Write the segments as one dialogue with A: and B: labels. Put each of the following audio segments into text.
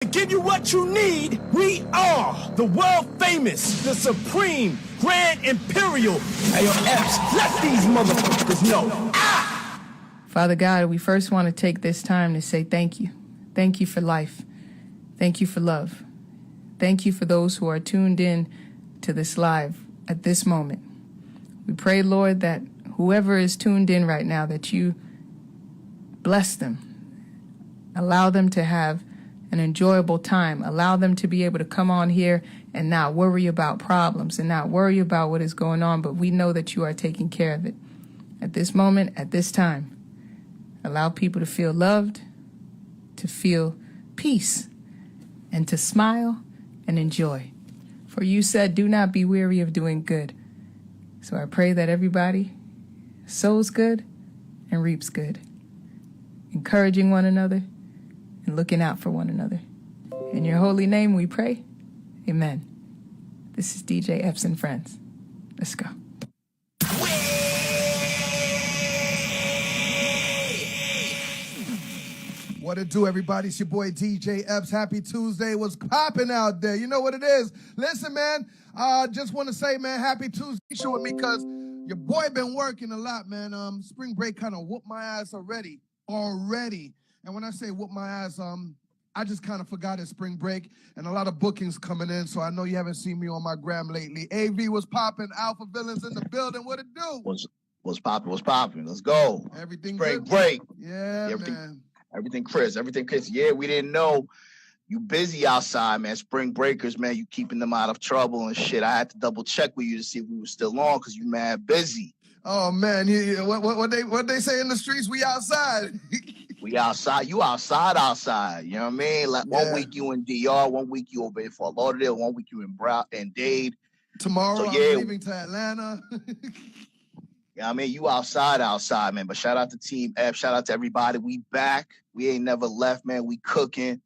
A: To give you what you need, we are the world famous, the supreme, grand imperial. Hey, yo, Epps, let these motherfuckers know.
B: Father God, we first want to take this time to say thank you. Thank you for life. Thank you for love. Thank you for those who are tuned in to this live at this moment. We pray, Lord, that whoever is tuned in right now, that you bless them. Allow them to have an enjoyable time. Allow them to be able to come on here and not worry about problems and not worry about what is going on, but we know that you are taking care of it. At this moment, at this time, allow people to feel loved, to feel peace, and to smile and enjoy. For you said, do not be weary of doing good. So I pray that everybody sows good and reaps good, encouraging one another and looking out for one another. In your holy name we pray. Amen. This is DJ Epps and Friends. Let's go.
C: What it do, everybody? It's your boy DJ Epps. Happy Tuesday. What's popping out there? You know what it is. Listen, man, just want to say, man, happy Tuesday show with me because your boy been working a lot, man. Spring break kind of whooped my ass already. And when I say whoop my ass, I just kind of forgot it's spring break and a lot of bookings coming in, so I know you haven't seen me on my gram lately. AV was popping, Alpha Villains in the building. What it do?
D: What's popping? Let's go.
C: Everything
D: spring
C: good?
D: break.
C: Yeah,
D: everything,
C: man.
D: Everything Chris. Yeah, we didn't know you busy outside, man. Spring breakers, man, you keeping them out of trouble and shit. I had to double check with you to see if we were still on because you mad busy.
C: Oh man, what they say in the streets? We outside.
D: We outside. You outside. You know what I mean? Like 1 week you in DR, 1 week you over in Fort Lauderdale, 1 week you in Dade.
C: Tomorrow I'm leaving to Atlanta.
D: Yeah, I mean, you outside, man. But shout out to Team F. Shout out to everybody. We back. We ain't never left, man. We cooking.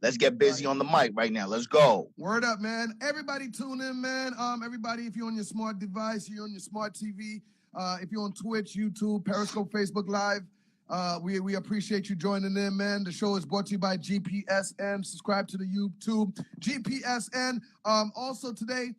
D: Let's get busy on the mic right now. Let's go.
C: Word up, man. Everybody tune in, man. Everybody, if you're on your smart device, you're on your smart TV, if you're on Twitch, YouTube, Periscope, Facebook Live, we appreciate you joining in, man. The show is brought to you by GPSN. Subscribe to the YouTube, GPSN. Also today,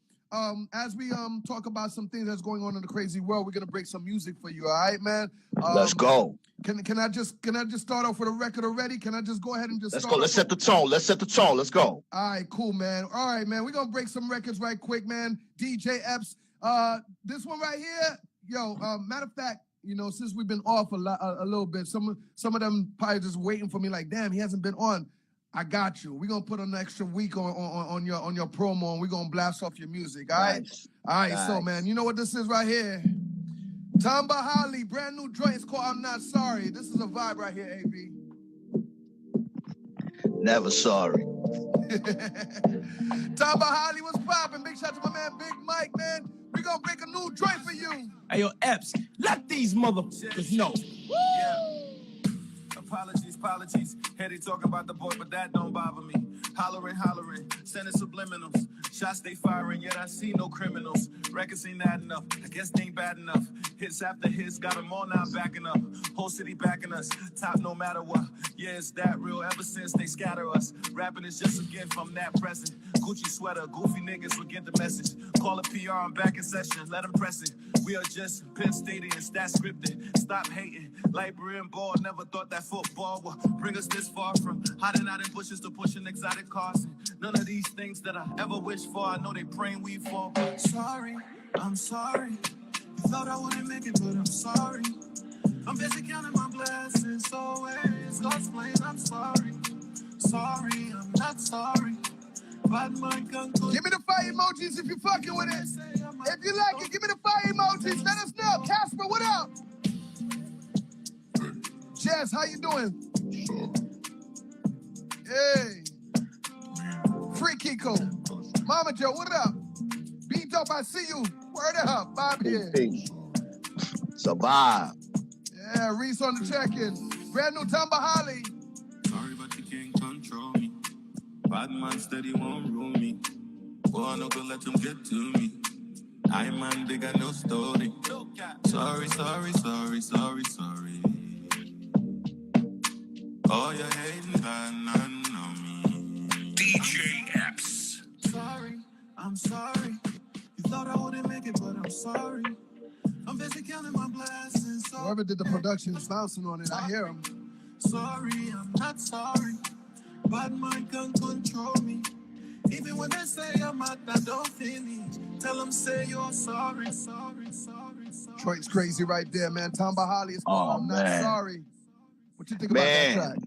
C: as we talk about some things that's going on in the crazy world, we're gonna break some music for you. All right, man.
D: Let's go.
C: Can I just start off with a record already? Can I just go ahead and just
D: let's go? Let's set the tone. Let's go.
C: All right, cool, man. All right, man. We're gonna break some records right quick, man. DJ Epps. This one right here, yo. Matter of fact, you know, since we've been off a little bit, some of them probably just waiting for me. Like, damn, he hasn't been on. I got you. We're gonna put an extra week on your promo, and we're gonna blast off your music. All right.
D: Nice.
C: All right.
D: Nice.
C: So, man, you know what this is right here. Tamba Holly, brand new joint. It's called I'm Not Sorry. This is a vibe right here, AV.
D: Never sorry.
C: Tamba Holly, what's poppin'? Big shout to my man Big Mike, man. We gonna break a new joint for you.
A: Hey, yo, Epps, let these motherfuckers know.
E: Yeah. Apologies. Hear they talking about the boy, but that don't bother me. Hollering, sending subliminals. Shots they firing, yet I see no criminals. Records ain't adding up, I guess they ain't bad enough. Hits after hits, got them all now backing up. Whole city backing us, top no matter what. Yeah, it's that real ever since they scatter us. Rapping is just a gift from that present. Gucci sweater, goofy niggas will get the message. Call a PR, I'm back in session, let them press it. We are just Penn State and stat scripted. Stop hating, library and ball, never thought that football would bring us this far from hiding out in bushes to pushing exotic cars. And none of these things that I ever wished for, I know they praying we fall. Sorry, I'm sorry. You thought I wouldn't make it, but I'm sorry. I'm busy counting my blessings, always God's plan, I'm sorry. Sorry, I'm not sorry. But my gun could...
C: Give me the fire emojis if you're fucking with it. If you like it, give me the fire emojis. Let us know. Casper, what up? Jazz, how you doing? Hey. Free Kiko. Mama Joe, what up? Beat up, I see you. Word up, Bob here.
D: So Bob.
C: Yeah, Reese on the check-in. Brand new Tamba Holly.
E: Sorry, but you can't control me. Bad man steady won't rule me. Boy, no go let them get to me. I man, they got no story. Sorry. Oh, you're hating, I know me. sorry. I'm busy counting my blessings. So
C: Whoever did the production is bouncing on it. I hear him.
E: sorry, I'm not sorry. But my gun control me. Even when they say I'm out, I don't finish. Tell them say you're sorry, sorry, sorry, sorry.
C: Detroit's crazy right there, man. Tom Bahali is called I'm Not Sorry. What you think about that track?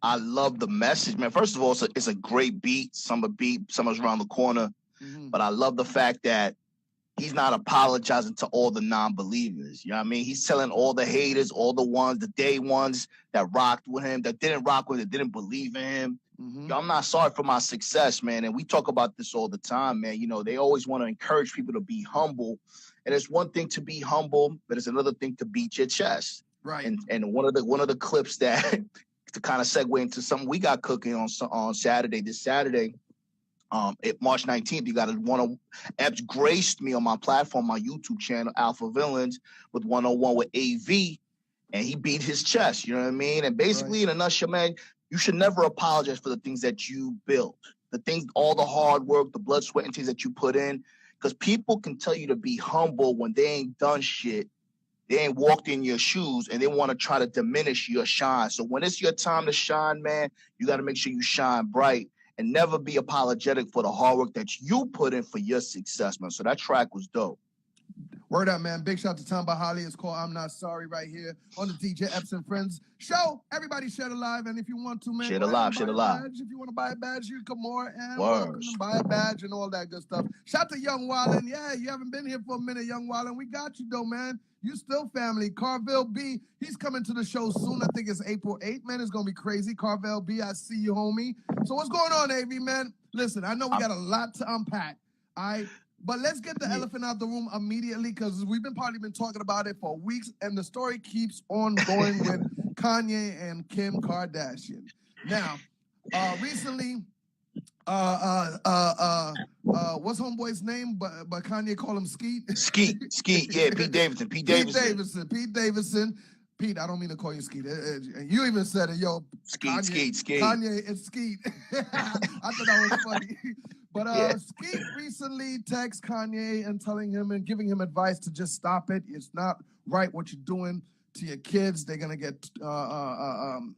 D: I love the message, man. First of all, it's a great beat. Summer's around the corner.
C: Mm-hmm.
D: But I love the fact that he's not apologizing to all the non-believers. You know what I mean? He's telling all the haters, all the ones, the day ones that rocked with him, that didn't rock with him, that didn't believe in him.
C: Mm-hmm.
D: Yo, I'm not sorry for my success, man. And we talk about this all the time, man. You know, they always want to encourage people to be humble. And it's one thing to be humble, but it's another thing to beat your chest.
C: Right.
D: And one of the clips that to kind of segue into something we got cooking on Saturday, this Saturday, March 19th, you got Epps graced me on my platform, my YouTube channel, Alpha Villains, with 101 with AV, and he beat his chest, you know what I mean? And basically, in a nutshell, man, you should never apologize for the things that you built, the things, all the hard work, the blood, sweat, and tears that you put in, because people can tell you to be humble when they ain't done shit. They ain't walked in your shoes, and they want to try to diminish your shine. So when it's your time to shine, man, you got to make sure you shine bright and never be apologetic for the hard work that you put in for your success, man. So that track was dope.
C: Word up, man. Big shout to Tom Bahali. It's called I'm Not Sorry right here on the DJ Epps and Friends show. Everybody share it live. And if you want to, man,
D: share it live.
C: If you want to buy a badge, you come more and welcome to buy a badge and all that good stuff. Shout to Young Wallin. Yeah, you haven't been here for a minute, Young Wallin. We got you, though, man. You still family. Carvel B, he's coming to the show soon. I think it's April 8th, man. It's going to be crazy. Carvel B, I see you, homie. So what's going on, AV, man? Listen, I know we got a lot to unpack. But let's get the elephant out the room immediately because we've probably been talking about it for weeks, and the story keeps on going with Kanye and Kim Kardashian. Now, recently, what's homeboy's name? But Kanye called him Skeet.
D: Skeet. Yeah, Pete Davidson. Pete
C: Davidson. Pete, I don't mean to call you Skeet. And you even said it, yo.
D: Skeet.
C: Kanye and Skeet. I thought that was funny. But Skeet recently texted Kanye and telling him and giving him advice to just stop it. It's not right what you're doing to your kids. They're going to get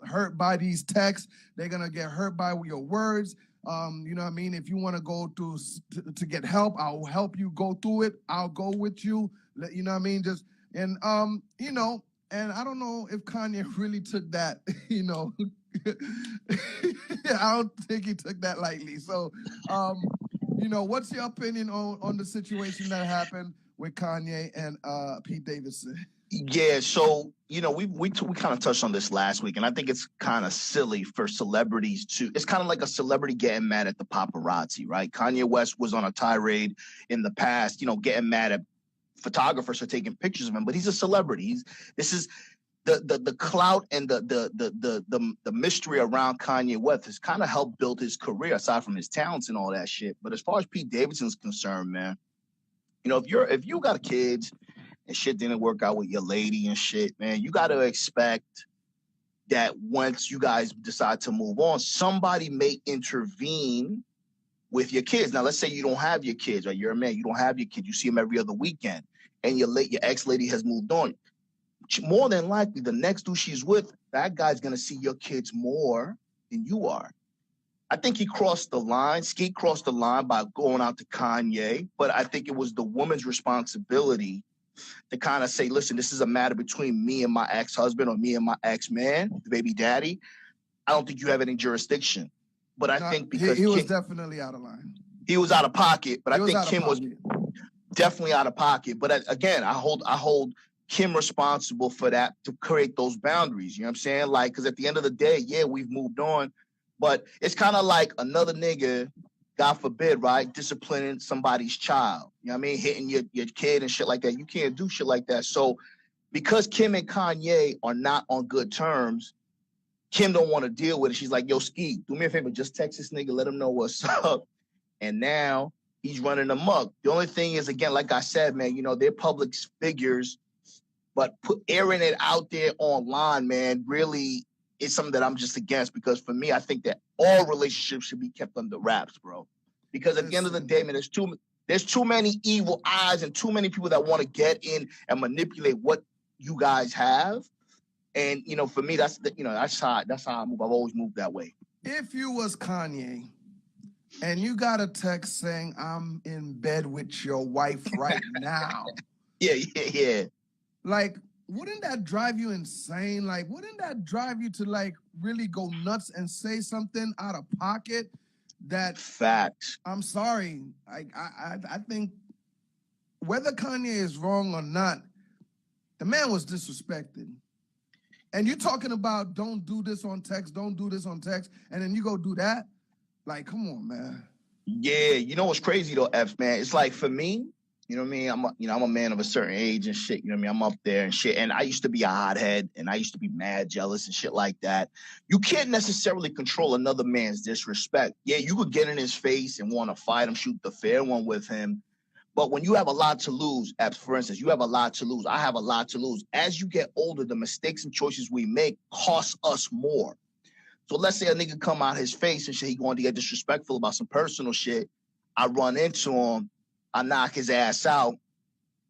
C: hurt by these texts. They're going to get hurt by your words. You know what I mean? If you want to go to get help, I'll help you go through it. I'll go with you. You know what I mean? You know, and I don't know if Kanye really took that, you know. I don't think he took that lightly. So, you know, what's your opinion on the situation that happened with Kanye and Pete Davidson?
D: Yeah, so, you know, we kind of touched on this last week, and I think it's kind of silly for celebrities it's kind of like a celebrity getting mad at the paparazzi, right? Kanye West was on a tirade in the past, you know, getting mad at photographers for taking pictures of him, but he's a celebrity. This is the clout and the mystery around Kanye West has kind of helped build his career aside from his talents and all that shit. But as far as Pete Davidson's concerned, man, you know, if you got kids and shit didn't work out with your lady and shit, man, you got to expect that once you guys decide to move on, somebody may intervene with your kids. Now, let's say you don't have your kids, right? You're a man, you don't have your kids, you see them every other weekend, and your ex-lady has moved on. More than likely, the next dude she's with, that guy's going to see your kids more than you are. I think he crossed the line. Skeet crossed the line by going out to Kanye, but I think it was the woman's responsibility to kind of say, listen, this is a matter between me and my ex-husband or me and my ex-man, the baby daddy. I don't think you have any jurisdiction. But I think because
C: he was definitely out of line.
D: He was out of pocket, but I think Kim was definitely out of pocket. But again, I hold Kim responsible for that, to create those boundaries. You know what I'm saying? Like, because at the end of the day, yeah, we've moved on, but it's kind of like another nigga, God forbid, right, disciplining somebody's child. You know what I mean? Hitting your kid and shit like that. You can't do shit like that. So because Kim and Kanye are not on good terms, Kim don't want to deal with it. She's like, yo, Skeet, do me a favor, just text this nigga, let him know what's up. And now he's running amok. The only thing is, again, like I said, man, you know, they're public figures, but airing it out there online, man, really is something that I'm just against, because for me, I think that all relationships should be kept under wraps, bro. Because at the end of the day, man, There's too many evil eyes and too many people that want to get in and manipulate what you guys have. And for me, that's how I move. I've always moved that way.
C: If you was Kanye and you got a text saying, I'm in bed with your wife right now.
D: Yeah.
C: Like, wouldn't that drive you insane? Like, wouldn't that drive you to like really go nuts and say something out of pocket that
D: facts?
C: I'm sorry. I think whether Kanye is wrong or not, the man was disrespected. And you're talking about don't do this on text, don't do this on text, and then you go do that? Like, come on, man.
D: Yeah, you know what's crazy though, Epps, man? It's like for me, you know what I mean? I'm a man of a certain age and shit, you know what I mean? I'm up there and shit. And I used to be a hothead and I used to be mad jealous and shit like that. You can't necessarily control another man's disrespect. Yeah, you could get in his face and want to fight him, shoot the fair one with him. But when you have a lot to lose, Epps, for instance, you have a lot to lose. I have a lot to lose. As you get older, the mistakes and choices we make cost us more. So let's say a nigga come out his face and shit, he going to get disrespectful about some personal shit. I run into him. I knock his ass out.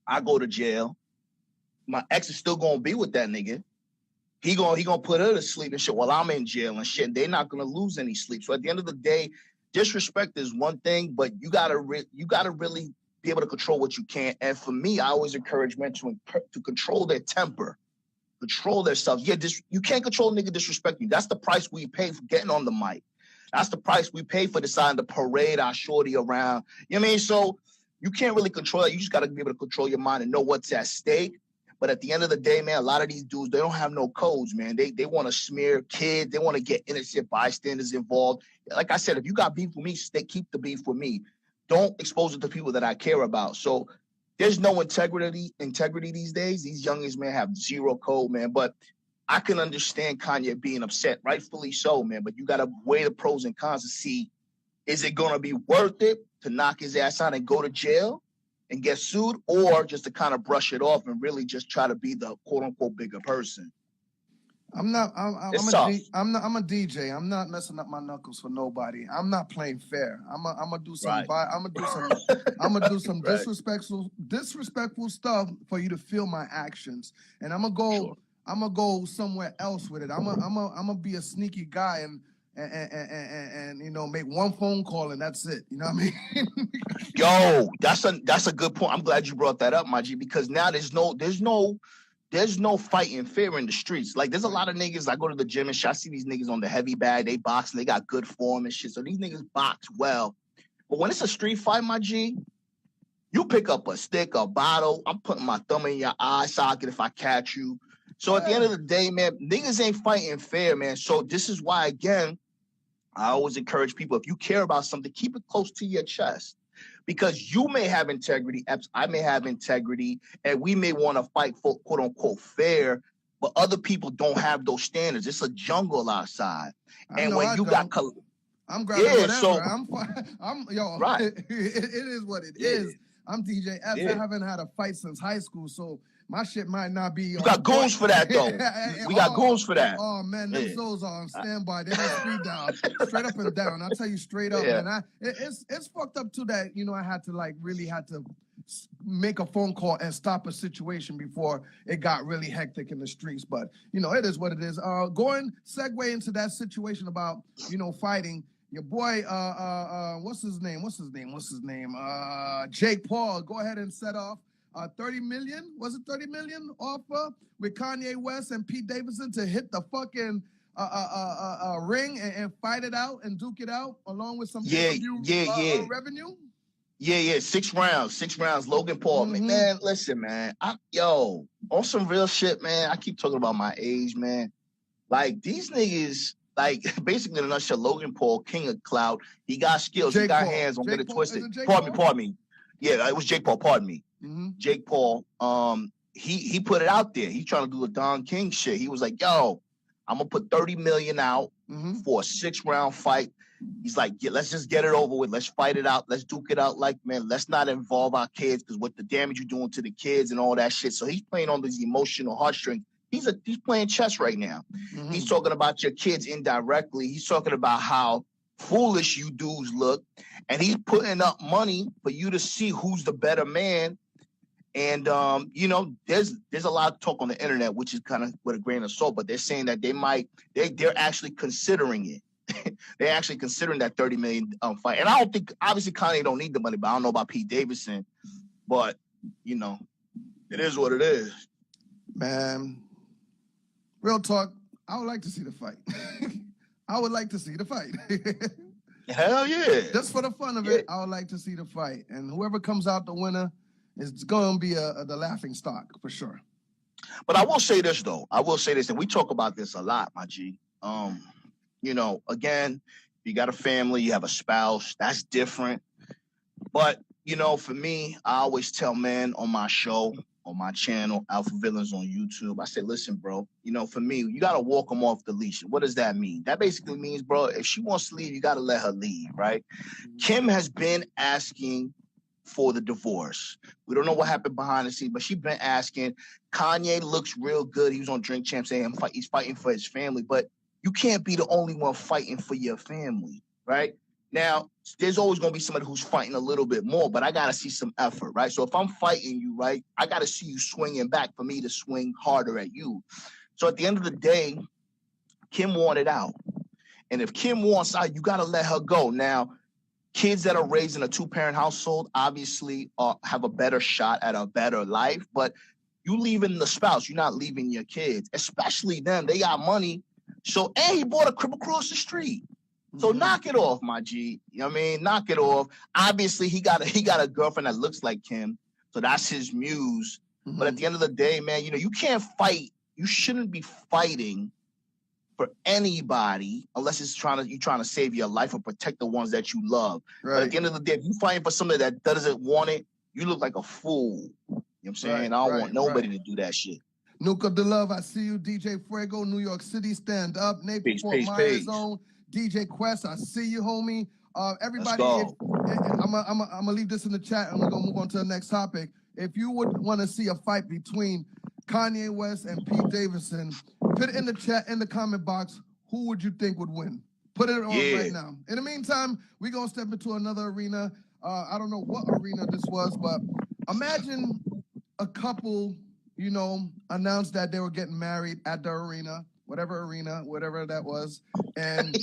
D: I go to jail. My ex is still going to be with that nigga. He gonna put her to sleep and shit while I'm in jail and shit. They're not going to lose any sleep. So at the end of the day, disrespect is one thing, but you gotta really be able to control what you can. And for me, I always encourage men to control their temper, control their stuff. Yeah, you can't control a nigga disrespect you. That's the price we pay for getting on the mic. That's the price we pay for deciding to parade our shorty around. You know what I mean? So you can't really control that. You just got to be able to control your mind and know what's at stake. But at the end of the day, man, a lot of these dudes, they don't have no codes, man. They want to smear kids. They want to get innocent bystanders involved. Like I said, if you got beef with me, keep the beef with me. Don't expose it to people that I care about. So there's no integrity these days. These youngins, man, have zero code, man. But I can understand Kanye being upset, rightfully so, man. But you got to weigh the pros and cons to see, is it going to be worth it to knock his ass out and go to jail and get sued, or just to kind of brush it off and really just try to be the quote unquote bigger person?
C: I'm a DJ. I'm not messing up my knuckles for nobody. I'm not playing fair. I'm gonna do some I'm gonna do some disrespectful stuff for you to feel my actions. And I'm gonna go somewhere else with it. I'm gonna be a sneaky guy and make one phone call and that's it. You know what I mean?
D: Yo, that's a good point. I'm glad you brought that up, my G, because now there's no fighting fair in the streets. Like, there's a lot of niggas, I go to the gym and shit, I see these niggas on the heavy bag, they boxing, they got good form and shit. So these niggas box well. But when it's a street fight, my G, you pick up a stick, a bottle, I'm putting my thumb in your eye socket if I catch you. So at the end of the day, man, niggas ain't fighting fair, man. So this is why, again, I always encourage people, if you care about something, keep it close to your chest. Because you may have integrity, Epps, I may have integrity, and we may want to fight for quote unquote fair, but other people don't have those standards. It's a jungle outside. And when you got
C: I'm grabbing whatever.
D: So
C: I'm
D: right.
C: It is what it is. I'm DJ Epps. I haven't had a fight since high school, so my shit might not be.
D: You got goons for that, though. We got goons for that.
C: Oh man, them souls are on standby. They don't speed down, straight up and down. I'll tell you straight up, man. It's fucked up to that. I had to really make a phone call and stop a situation before it got really hectic in the streets. But it is what it is. Segue into that situation about fighting. Your boy, what's his name? Jake Paul. Go ahead and set off. 30 million? Was it 30 million offer with Kanye West and Pete Davidson to hit the fucking ring and fight it out and duke it out along with some revenue? Yeah. 6 rounds. Logan Paul. Mm-hmm. Man, listen, man. On some real shit, man. I keep talking about my age, man. Like, these niggas, like, basically in a nutshell, Logan Paul, king of clout. He got skills. He got hands. Don't get it twisted. Pardon me. Yeah, it was Jake Paul. Pardon me. Mm-hmm. Jake Paul, he put it out there. He's trying to do the Don King shit. He was like, yo, I'm going to put 30 million out for a 6-round fight. He's like, yeah, let's just get it over with. Let's fight it out. Let's duke it out. Like, man, let's not involve our kids because what the damage you're doing to the kids and all that shit. So he's playing on these emotional heartstrings. He's playing chess right now. Mm-hmm. He's talking about your kids indirectly. He's talking about how
D: foolish you dudes look, and he's putting up money for you to see who's the better man. And you know, there's a lot of talk on the internet, which is kind of with a grain of salt, but they're saying that they're actually considering it. They're actually considering that 30 million fight. And I don't think, obviously, Kanye don't need the money, but I don't know about Pete Davidson. But you know, it is what it is.
C: Man, real talk, I would like to see the fight. I would like to see the fight.
D: Hell yeah.
C: Just for the fun of it, I would like to see the fight. And whoever comes out the winner is going to be the laughing stock for sure.
D: But I will say this, though. I will say this, and we talk about this a lot, my G. You know, again, you got a family, you have a spouse, that's different. But, you know, for me, I always tell men on my show, on my channel, Alpha Villains on YouTube, I say, listen, bro, you know, for me, you got to walk them off the leash. What does that mean? That basically means, bro, if she wants to leave, you got to let her leave, right? Kim has been asking for the divorce. We don't know what happened behind the scenes, but she's been asking. Kanye looks real good. He was on Drink Champ saying he's fighting for his family, but you can't be the only one fighting for your family, right? Now, there's always going to be somebody who's fighting a little bit more, but I got to see some effort, right? So if I'm fighting you, right, I got to see you swinging back for me to swing harder at you. So at the end of the day, Kim wanted out. And if Kim wants out, you got to let her go. Now, kids that are raised in a two-parent household obviously have a better shot at a better life, but you leaving the spouse, you're not leaving your kids, especially them. They got money. So, and he bought a crib across the street. So knock it off, my G. You know what I mean? Knock it off. Obviously, he got a girlfriend that looks like Kim, so that's his muse. But at the end of the day, man, you know, you can't fight. You shouldn't be fighting for anybody unless you're trying to save your life or protect the ones that you love. Right. But at the end of the day, if you're fighting for somebody that doesn't want it, you look like a fool. You know what I'm saying? I don't want nobody to do that shit.
C: Nuka De Love, I see you. DJ Fuego, New York City, stand up. Naples, Fort Myers Zone. DJ Quest, I see you, homie. Everybody, I'm gonna leave this in the chat and we're gonna move on to the next topic. If you would want to see a fight between Kanye West and Pete Davidson, put it in the chat, in the comment box. Who would you think would win? Put it on right now. In the meantime, we're gonna step into another arena. I don't know what arena this was, but imagine a couple, you know, announced that they were getting married at the arena, whatever that was, and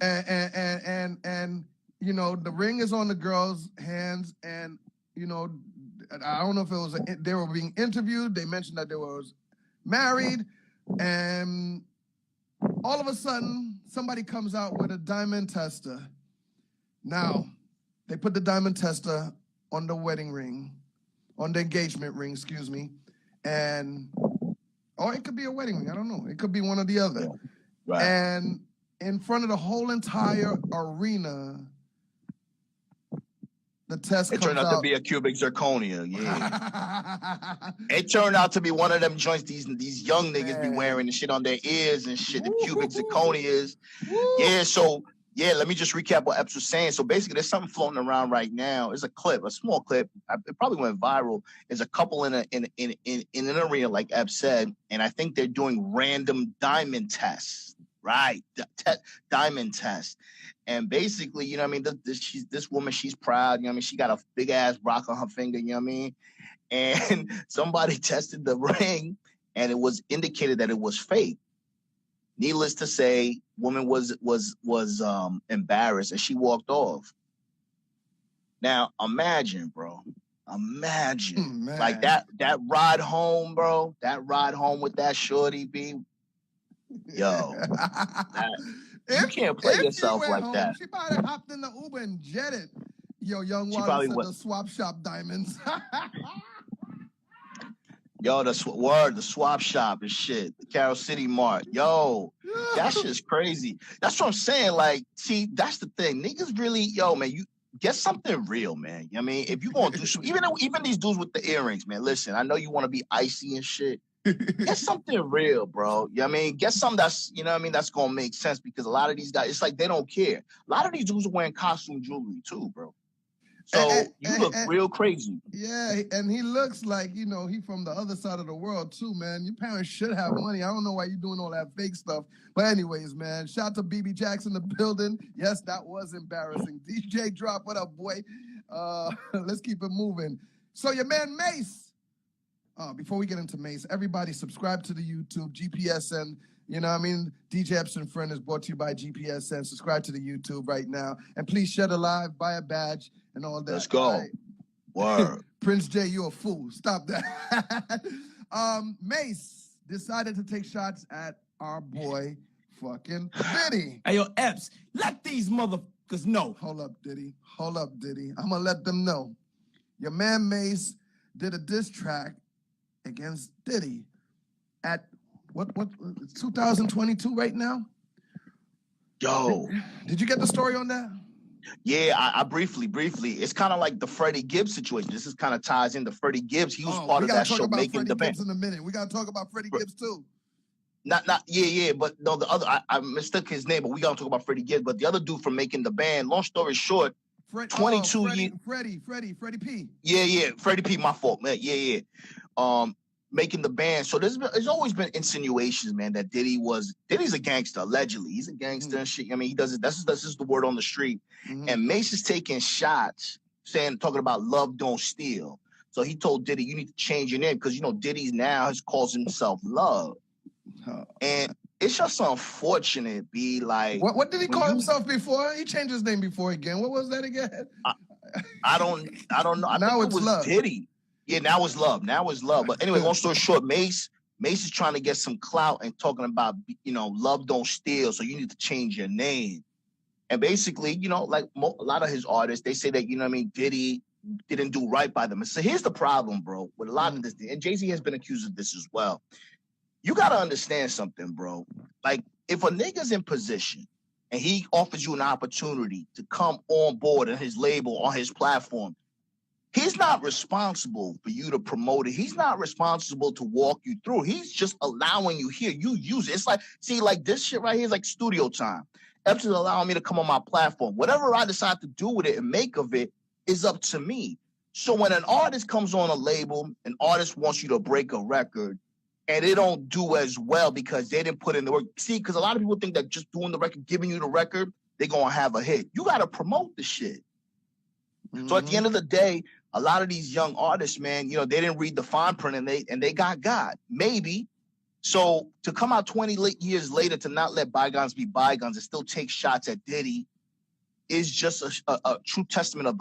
C: and you know, the ring is on the girl's hands, and you know, I don't know if it was they were being interviewed. They mentioned that they was married, and all of a sudden somebody comes out with a diamond tester. Now they put the diamond tester on the wedding ring, on the engagement ring, excuse me, and or it could be a wedding ring. I don't know. It could be one or the other. Right. And in front of the whole entire arena, the test comes out. It turned out to
D: be a cubic zirconia. Yeah. It turned out to be one of them joints these young niggas be wearing the shit on their ears and shit. The cubic zirconias. Yeah. So yeah, let me just recap what Epps was saying. So basically, there's something floating around right now. It's a clip, a small clip. It probably went viral. There's a couple in an arena, like Epps said, and I think they're doing random diamond tests, right? Diamond tests, and basically, you know what I mean. This woman, she's proud. You know what I mean. She got a big ass rock on her finger. You know what I mean. And somebody tested the ring, and it was indicated that it was fake. Needless to say, woman was embarrassed and she walked off. Now imagine, bro. Imagine like that ride home, bro. That ride home with that shorty, B. Yo, you can't play yourself like home, that.
C: She probably hopped in the Uber and jetted. Yo, Young Wallace said the swap shop diamonds.
D: Yo, the swap shop and shit. The Carol City Mart. Yo, that shit's crazy. That's what I'm saying. Like, see, that's the thing. Niggas really, yo, man, you get something real, man. You know what I mean? If you gonna do some, even these dudes with the earrings, man, listen, I know you want to be icy and shit. Get something real, bro. You know what I mean? Get something that's, you know what I mean, that's gonna make sense, because a lot of these guys, it's like they don't care. A lot of these dudes are wearing costume jewelry too, bro. So you look real crazy.
C: Yeah, and he looks like, he from the other side of the world too, man. Your parents should have money. I don't know why you're doing all that fake stuff. But anyways, man, shout to BB Jackson in the building. Yes, that was embarrassing. DJ Drop, what up, boy? Let's keep it moving. So your man Mace. Before we get into Mace, everybody subscribe to the YouTube, GPSN. You know what I mean? DJ Epps and Friend is brought to you by GPSN. Subscribe to the YouTube right now. And please share the live, buy a badge, and all that.
D: Let's go.
C: Right.
D: Word.
C: Prince J, you a fool. Stop that. Mace decided to take shots at our boy fucking Diddy.
A: Hey, yo, Epps, let these motherfuckers know.
C: Hold up, Diddy. I'm going to let them know. Your man Mace did a diss track against Diddy at what it's 2022 right now?
D: Yo.
C: Did you get the story on that?
D: Yeah, I briefly. It's kind of like the Freddie Gibbs situation. This is kind of ties into Freddie Gibbs. He was part of that show making the band.
C: We got to talk about Freddie Gibbs in a minute. We got to talk about Freddie Gibbs too.
D: Yeah, but no, the other, I mistook his name, but we got to talk about Freddie Gibbs. But the other dude from making the band, long story short, 22 years.
C: Freddie P.
D: Yeah, Freddie P, my fault, man. Yeah. Making the band. So there's always been insinuations, man, that Diddy's a gangster, allegedly. He's a gangster and shit. I mean, he does it. That's just the word on the street. Mm-hmm. And Mace is taking shots, talking about love don't steal. So he told Diddy, you need to change your name because, Diddy now calls himself Love. And it's just unfortunate, be like.
C: What did he call himself before? He changed his name before again. What was that again?
D: I don't know. I
C: now
D: think
C: it's
D: it was
C: Love.
D: Diddy. Yeah, now it's Love. But anyway, long story short, Mace is trying to get some clout and talking about, love don't steal, so you need to change your name. And basically, like a lot of his artists, they say that, Diddy didn't do right by them. And so here's the problem, bro, with a lot of this. And Jay-Z has been accused of this as well. You got to understand something, bro. Like, if a nigga's in position and he offers you an opportunity to come on board in his label, on his platform, he's not responsible for you to promote it. He's not responsible to walk you through. He's just allowing you here. You use it. It's like, see, like this shit right here is like studio time. Epps is allowing me to come on my platform. Whatever I decide to do with it and make of it is up to me. So when an artist comes on a label, an artist wants you to break a record, and they don't do as well because they didn't put in the work. See, because a lot of people think that just doing the record, giving you the record, they're going to have a hit. You got to promote the shit. Mm-hmm. So at the end of the day, a lot of these young artists, man, they didn't read the fine print and they got maybe. So to come out 20 years later to not let bygones be bygones and still take shots at Diddy is just a true testament of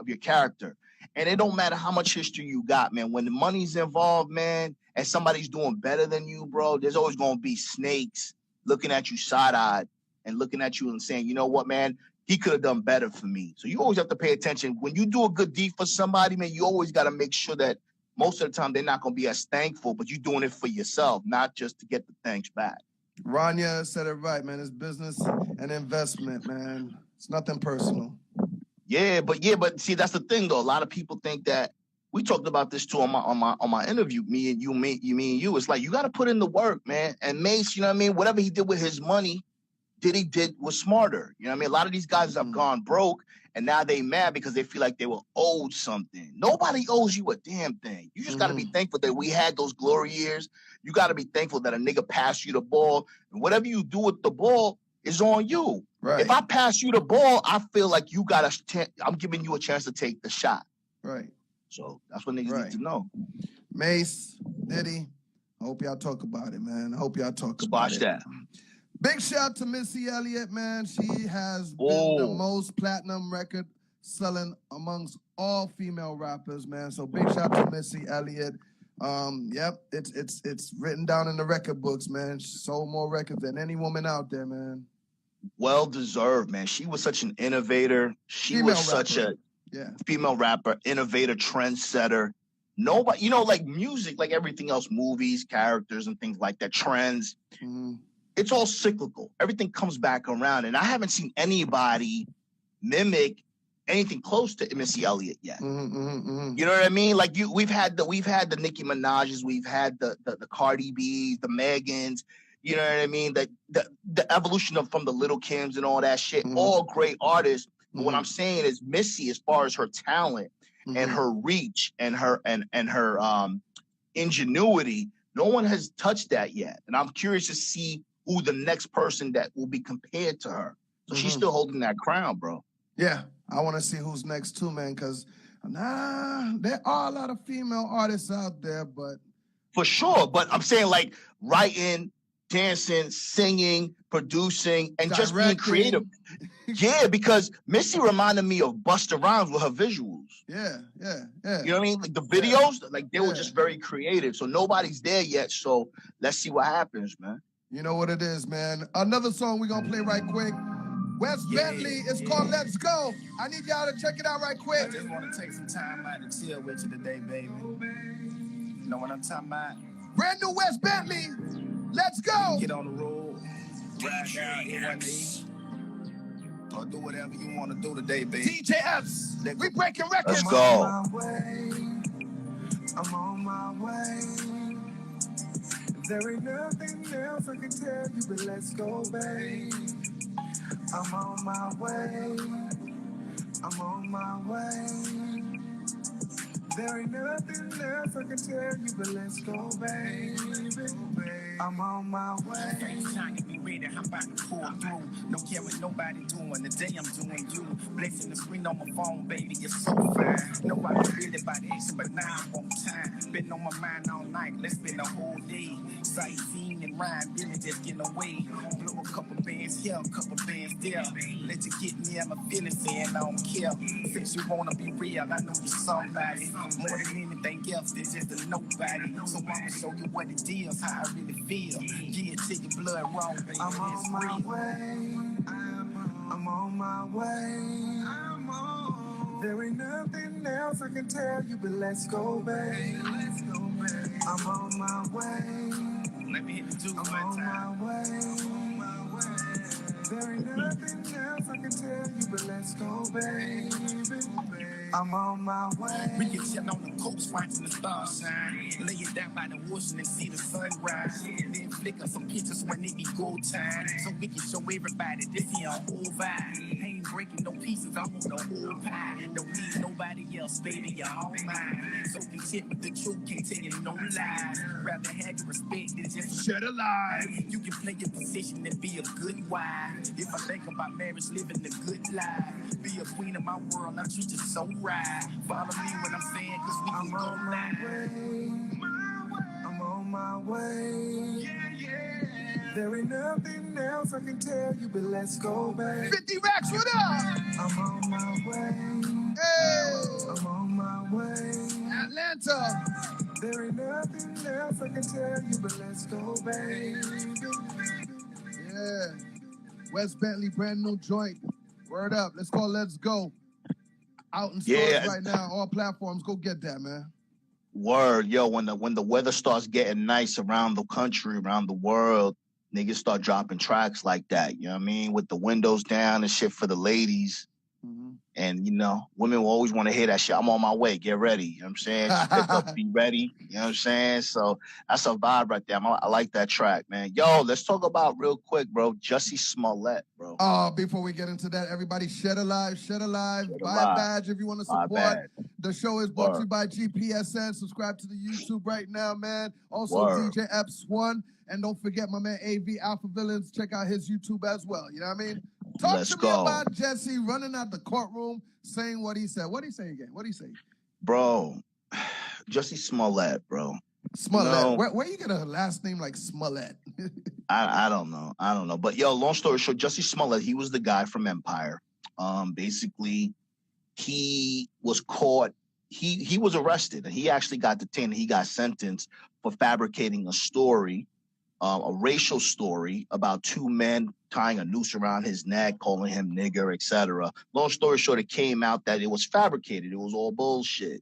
D: your character. And it don't matter how much history you got, man. When the money's involved, man, and somebody's doing better than you, bro, there's always going to be snakes looking at you side-eyed and looking at you and saying, you know what, man, he could have done better for me. So you always have to pay attention. When you do a good deed for somebody, man, you always got to make sure that most of the time they're not going to be as thankful, but you're doing it for yourself, not just to get the thanks back.
C: Rania said it right, man. It's business and investment, man. It's nothing personal.
D: Yeah, but see, that's the thing, though. A lot of people think that we talked about this too on my interview. Me and you. It's like you got to put in the work, man. And Mace, you know what I mean? Whatever he did with his money, Diddy was smarter. You know what I mean? A lot of these guys have gone broke, and now they mad because they feel like they were owed something. Nobody owes you a damn thing. You just got to be thankful that we had those glory years. You got to be thankful that a nigga passed you the ball, and whatever you do with the ball is on you. Right. If I pass you the ball, I feel like I'm giving you a chance to take the shot.
C: Right.
D: So that's what niggas need to know.
C: Mace, Diddy, I hope y'all talk about it, man. I hope y'all talk about it.
D: That.
C: Big shout to Missy Elliott, man. She has been the most platinum record selling amongst all female rappers, man. So big shout to Missy Elliott. Yep, it's written down in the record books, man. She sold more records than any woman out there, man.
D: Well deserved, man. She was such an innovator. She was such a female rapper, innovator, trendsetter. Nobody, like music, like everything else, movies, characters, and things like that, trends. Mm-hmm. It's all cyclical. Everything comes back around, and I haven't seen anybody mimic anything close to Missy Elliott yet. You know what I mean? Like we've had the Nicki Minaj's, we've had the Cardi B's, the Megans. You know what I mean? The evolution from the Little Kims and all that shit. All great artists, But what I'm saying is Missy, as far as her talent and her reach and her ingenuity, no one has touched that yet. And I'm curious to see who the next person that will be compared to her. So she's still holding that crown, bro.
C: Yeah, I want to see who's next too, man, because there are a lot of female artists out there, but
D: for sure. But I'm saying like writing, dancing, singing, producing, and just being creative. Yeah, because Missy reminded me of Busta Rhymes with her visuals.
C: Yeah.
D: You know what I mean? Like the videos, like they were just very creative. So nobody's there yet. So let's see what happens, man.
C: You know what it is, man. Another song we're gonna play right quick. Wes Bentley, it's called Let's Go. I need y'all to check it out right quick.
E: I just want to take some time out to chill with you today, baby. You know what I'm talking about?
C: Brand new Wes Bentley. Let's go.
E: Get on the road, ride down Epps, or do whatever you want to do today, baby.
C: DJ Epps, we breaking records.
D: Let's go.
E: I'm on my way. There ain't nothing else I can tell you, but let's go, babe. I'm on my way. I'm on my way. There ain't nothing else I can tell you, but let's go, baby. I'm on my way. Trying to be ready, I'm about to pull through. No care what nobody doing, the day I'm doing you. Blazing the screen on my phone, baby, it's so fine. Nobody really about action, but now I'm on time. Been on my mind all night, let's spend the whole day. Sightseeing and rhyme, really just getting away. Blow a couple bands here, a couple bands there. Let you get me and my feelings in, I don't care. Since you wanna be real, I know you're somebody. More than anything else, there's just a nobody. So I'ma show you what it is, how I really feel. Yeah, take your blood wrong, baby. I'm on my way. I'm on my way. There ain't nothing else I can tell you, but let's go, babe. I'm on my way. Let me hit the juke one time. I'm on my way. There ain't nothing else I can tell you, but let's go, baby. I'm on my way. We can chill on the coast, watching the stars shine. Lay it down by the ocean and see the sunrise. Then flick up some pictures when it be go time. So we can show everybody this here whole vibe. Ain't breaking no pieces, I want the whole pie. Don't need nobody else, baby, you're all mine. So content with the truth, can't tell you no lies. Rather have your respect than just
C: Shed a lie.
E: you can play your position and be a good wife. If I think about marriage, living a good life. Be a queen of my world, I treat you so right. Follow me when I'm saying, cause we can go now. I'm on my way. There ain't nothing else I can tell you, but let's go, babe.
C: 50 racks, what up?
E: I'm on my way.
C: Hey,
E: I'm on my way.
C: Atlanta.
E: There ain't nothing else I can tell you, but let's go, baby.
C: Yeah. Wes Bentley, brand new joint. Word up. Let's call Let's Go. Out in stores right now, all platforms. Go get that, man.
D: Word, yo, when the weather starts getting nice around the country, around the world, niggas start dropping tracks like that. You know what I mean? With the windows down and shit for the ladies. And, you know, women will always want to hear that shit. I'm on my way. Get ready. You know what I'm saying? Just pick up, be ready. You know what I'm saying? So that's a vibe right there. I like that track, man. Yo, let's talk about real quick, bro. Jussie Smollett, bro.
C: Before we get into that, everybody, Shed Alive. Buy a badge if you want to support. The show is brought to you by GPSN. Subscribe to the YouTube right now, man. Also, DJ Epps 1. And don't forget my man AV Alpha Villains. Check out his YouTube as well. You know what I mean? Talk to me about Jussie running out the courtroom saying what he said. What did he say again? What did he say?
D: Bro, Jussie Smollett, bro.
C: Smollett. No. Where you get a last name like Smollett?
D: I don't know. But yo, long story short, Jussie Smollett, he was the guy from Empire. Basically, he was caught. He was arrested and he actually got detained. He got sentenced for fabricating a story. A racial story about two men tying a noose around his neck, calling him nigger, etc. Long story short, it came out that it was fabricated. It was all bullshit.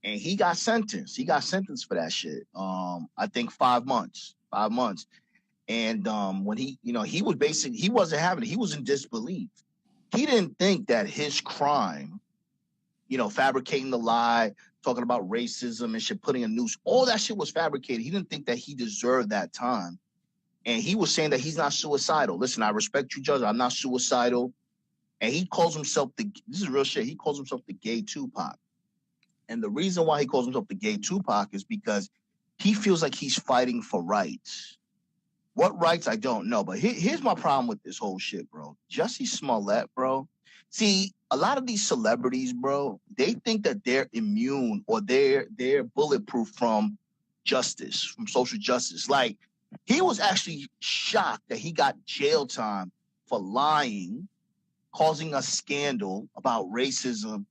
D: And he got sentenced. He got sentenced for that shit. I think 5 months. 5 months. And when he was basically, he wasn't having it. He was in disbelief. He didn't think that his crime, fabricating the lie, talking about racism and shit, putting a noose, all that shit was fabricated. He didn't think that he deserved that time. And he was saying that he's not suicidal. Listen, I respect you, Judge. I'm not suicidal. And he calls himself this is real shit. He calls himself the gay Tupac. And the reason why he calls himself the gay Tupac is because he feels like he's fighting for rights. What rights, I don't know. But here's my problem with this whole shit, bro. Jussie Smollett, bro. See, a lot of these celebrities, bro, they think that they're immune or they're bulletproof from justice, from social justice. Like, he was actually shocked that he got jail time for lying, causing a scandal about racism,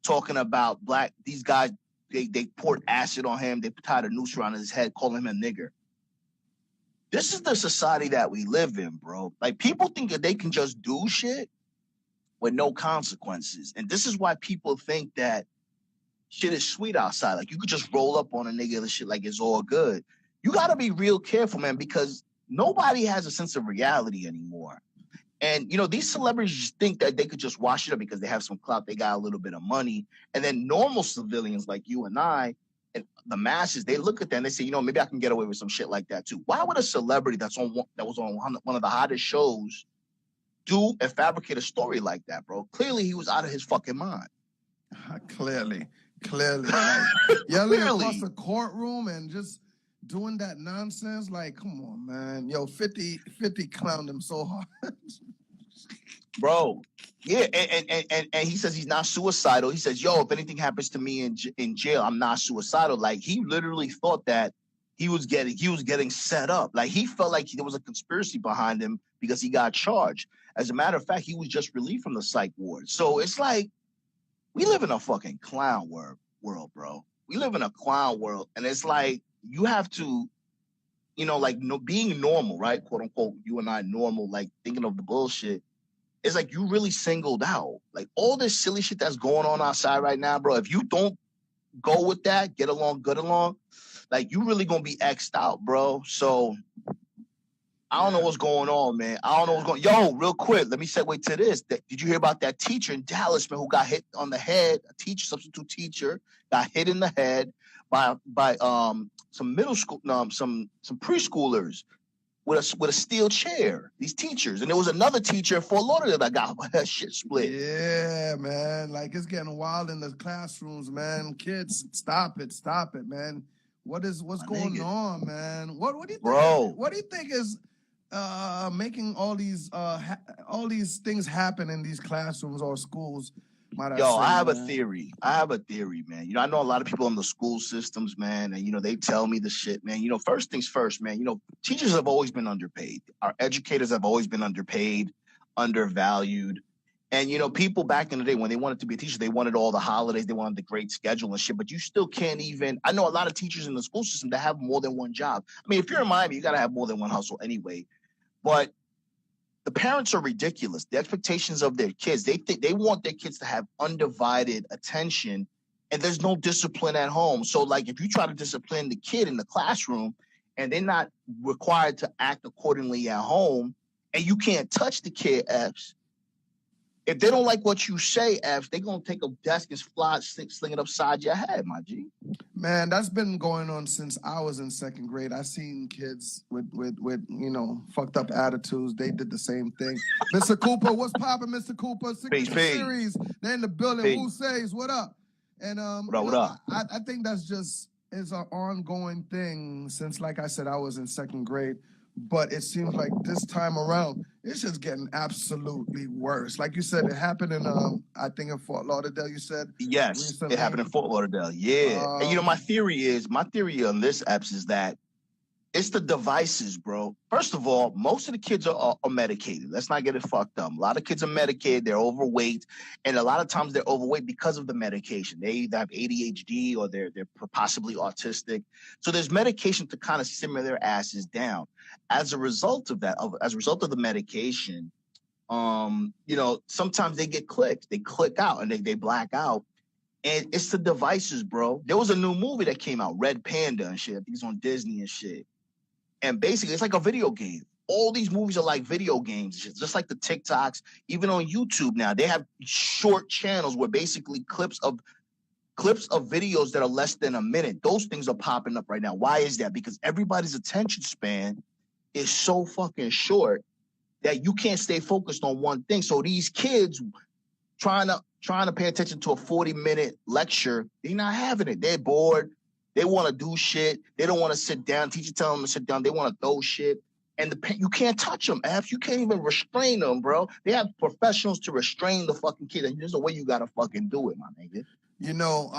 D: talking about these guys, they poured acid on him, they tied a noose around his head, calling him a nigger. This is the society that we live in, bro. Like, people think that they can just do shit with no consequences. And this is why people think that shit is sweet outside. Like, you could just roll up on a nigga and shit like it's all good. You got to be real careful, man, because nobody has a sense of reality anymore. And, these celebrities think that they could just wash it up because they have some clout, they got a little bit of money. And then normal civilians like you and I, and the masses, they look at that and they say, maybe I can get away with some shit like that too. Why would a celebrity that was on one of the hottest shows do and fabricate a story like that, bro? Clearly, he was out of his fucking mind.
C: Clearly. Like, yelling across the courtroom and just doing that nonsense. Like, come on, man. Yo, 50 clowned him so hard.
D: Bro, yeah, and he says he's not suicidal. He says, yo, if anything happens to me in jail, I'm not suicidal. Like, he literally thought that he was getting set up. Like, he felt like there was a conspiracy behind him because he got charged. As a matter of fact, he was just relieved from the psych ward. So it's like, we live in a fucking clown world, bro. We live in a clown world, and it's like, you have to, being normal, right? Quote unquote, you and I normal, like thinking of the bullshit. It's like you really singled out. Like, all this silly shit that's going on outside right now, bro. If you don't go with that, get along, like, you really gonna be X'd out, bro. So I don't know what's going on, man. Yo, real quick, let me segue to this. Did you hear about that teacher in Dallas, man, who got hit on the head? Substitute teacher, got hit in the head by some middle school, some preschoolers with a steel chair. These teachers, and there was another teacher in Fort Lauderdale that got her shit split.
C: Yeah, man. Like, it's getting wild in the classrooms, man. Kids, stop it, man. What's going on, man? What do you think?
D: Bro,
C: what do you think is making all these things happen in these classrooms or schools?
D: I have a theory, man. I know a lot of people in the school systems, man, and they tell me the shit, man. First things first, man. Teachers have always been underpaid. Our educators have always been underpaid, undervalued. And people back in the day, when they wanted to be a teacher, they wanted all the holidays, they wanted the great schedule and shit. But you still can't even. I know a lot of teachers in the school system that have more than one job. I mean, if you're in Miami, you gotta have more than one hustle anyway. But the parents are ridiculous. The expectations of their kids, they want their kids to have undivided attention, and there's no discipline at home. So, like, if you try to discipline the kid in the classroom and they're not required to act accordingly at home, and you can't touch the kid, Epps, if they don't like what you say, Epps, they're going to take a desk and sling it upside your head, my G.
C: Man, that's been going on since I was in second grade. I seen kids with fucked up attitudes. They did the same thing. Mr. Cooper, what's poppin', Mr. Cooper?
D: Peace.
C: Series. They're in the building.
D: Peace.
C: Who says what up? And
D: what up?
C: I think that's just is an ongoing thing since, like I said, I was in second grade. But it seems like this time around, it's just getting absolutely worse. Like you said, it happened in, I think in Fort Lauderdale, you said?
D: Yes,
C: recently.
D: It happened in Fort Lauderdale, yeah. And my theory on this, Epps, is that it's the devices, bro. First of all, most of the kids are medicated. Let's not get it fucked up. A lot of kids are medicated. They're overweight. And a lot of times they're overweight because of the medication. They either have ADHD or they're possibly autistic. So there's medication to kind of simmer their asses down. As a result of that, as a result of the medication, sometimes they get clicked. They click out and they black out. And it's the devices, bro. There was a new movie that came out, Red Panda and shit. I think it's on Disney and shit. And basically, it's like a video game. All these movies are like video games, just like the TikToks. Even on YouTube now, they have short channels where basically clips of videos that are less than a minute. Those things are popping up right now. Why is that? Because everybody's attention span is so fucking short that you can't stay focused on one thing. So these kids trying to pay attention to a 40-minute lecture, they're not having it. They're bored. They want to do shit. They don't want to sit down. Teacher tell them to sit down. They want to throw shit. And you can't touch them, Epps. You can't even restrain them, bro. They have professionals to restrain the fucking kids. And there's a way you got to fucking do it, my nigga.
C: You know,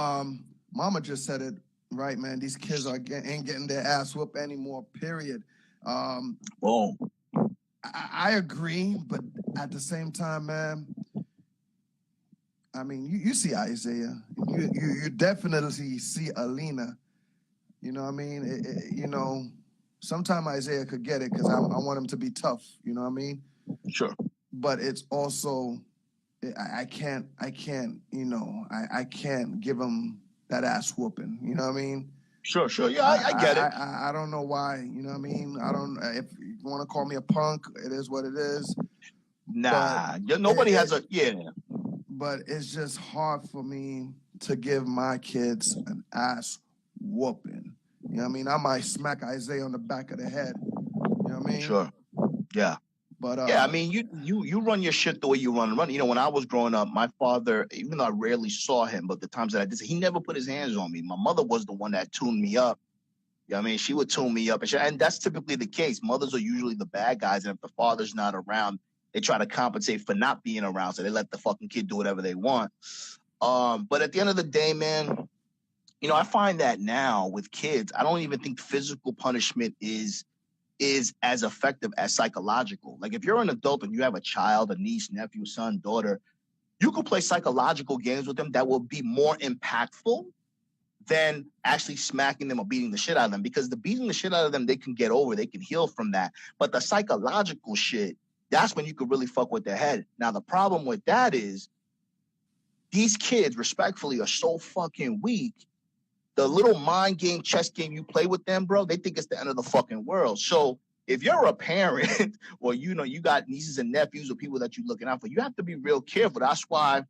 C: Mama just said it right, man. These kids ain't getting their ass whooped anymore, period.
D: Boom.
C: I agree, but at the same time, man, I mean, you see Isaiah. You definitely see Alina. You know what I mean? You know, sometime Isaiah could get it because I want him to be tough. You know what I mean?
D: Sure.
C: But it's also, I can't, you know, I can't give him that ass whooping. You know what I mean?
D: Sure. Yeah, I get it.
C: I don't know why. You know what I mean? I don't. If you want to call me a punk, it is what it is.
D: Nah, nobody has a
C: But it's just hard for me to give my kids an ass whooping. You know what I mean? I might smack Isaiah on the back of the head. You know what I mean?
D: Sure. Yeah.
C: But
D: yeah, I mean, you run your shit the way you run. You know, when I was growing up, my father, even though I rarely saw him, but the times that I did, he never put his hands on me. My mother was the one that tuned me up. You know what I mean? She would tune me up. And that's typically the case. Mothers are usually the bad guys. And if the father's not around, they try to compensate for not being around. So they let the fucking kid do whatever they want. But at the end of the day, man, you know, I find that now with kids, I don't even think physical punishment is as effective as psychological. Like if you're an adult and you have a child, a niece, nephew, son, daughter, you can play psychological games with them that will be more impactful than actually smacking them or beating the shit out of them. Because the beating the shit out of them, they can get over, they can heal from that. But the psychological shit, that's when you could really fuck with their head. Now, the problem with that is these kids, respectfully, are so fucking weak. The little mind game, chess game you play with them, bro, they think it's the end of the fucking world. So if you're a parent or, you know, you got nieces and nephews or people that you're looking out for, you have to be real careful. That's why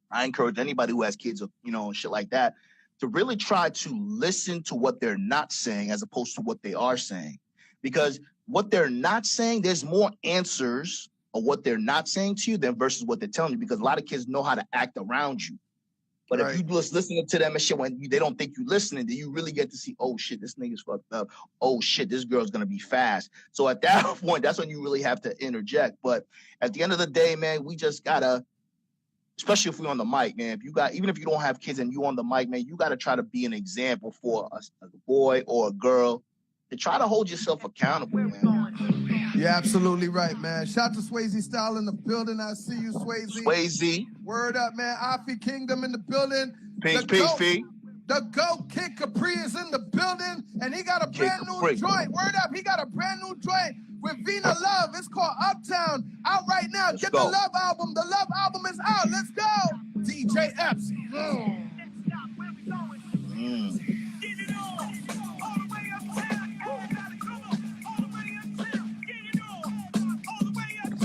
D: I encourage anybody who has kids or, you know, shit like that to really try to listen to what they're not saying as opposed to what they are saying. Because what they're not saying, there's more answers of what they're not saying to you than versus what they're telling you, because a lot of kids know how to act around you. But if you just listening to them and shit when they don't think you're listening, then you really get to see, oh shit, this nigga's fucked up. Oh shit, this girl's gonna be fast. So at that point, that's when you really have to interject. But at the end of the day, man, we just gotta, especially if we're on the mic, man, even if you don't have kids and you on the mic, man, you gotta try to be an example for a boy or a girl to try to hold yourself accountable, man.
C: You're absolutely right, man. Shout to Swayze Style in the building. I see you, Swayze.
D: Swayze.
C: Word up, man. Afi Kingdom in the building.
D: Peace, Fee.
C: The GOAT Kid Capri is in the building, and he got a brand new joint. Word up, he got a brand new joint with Vina Love. It's called Uptown. Out right now. Get the Love album. The Love album is out. Let's go. DJ Epps.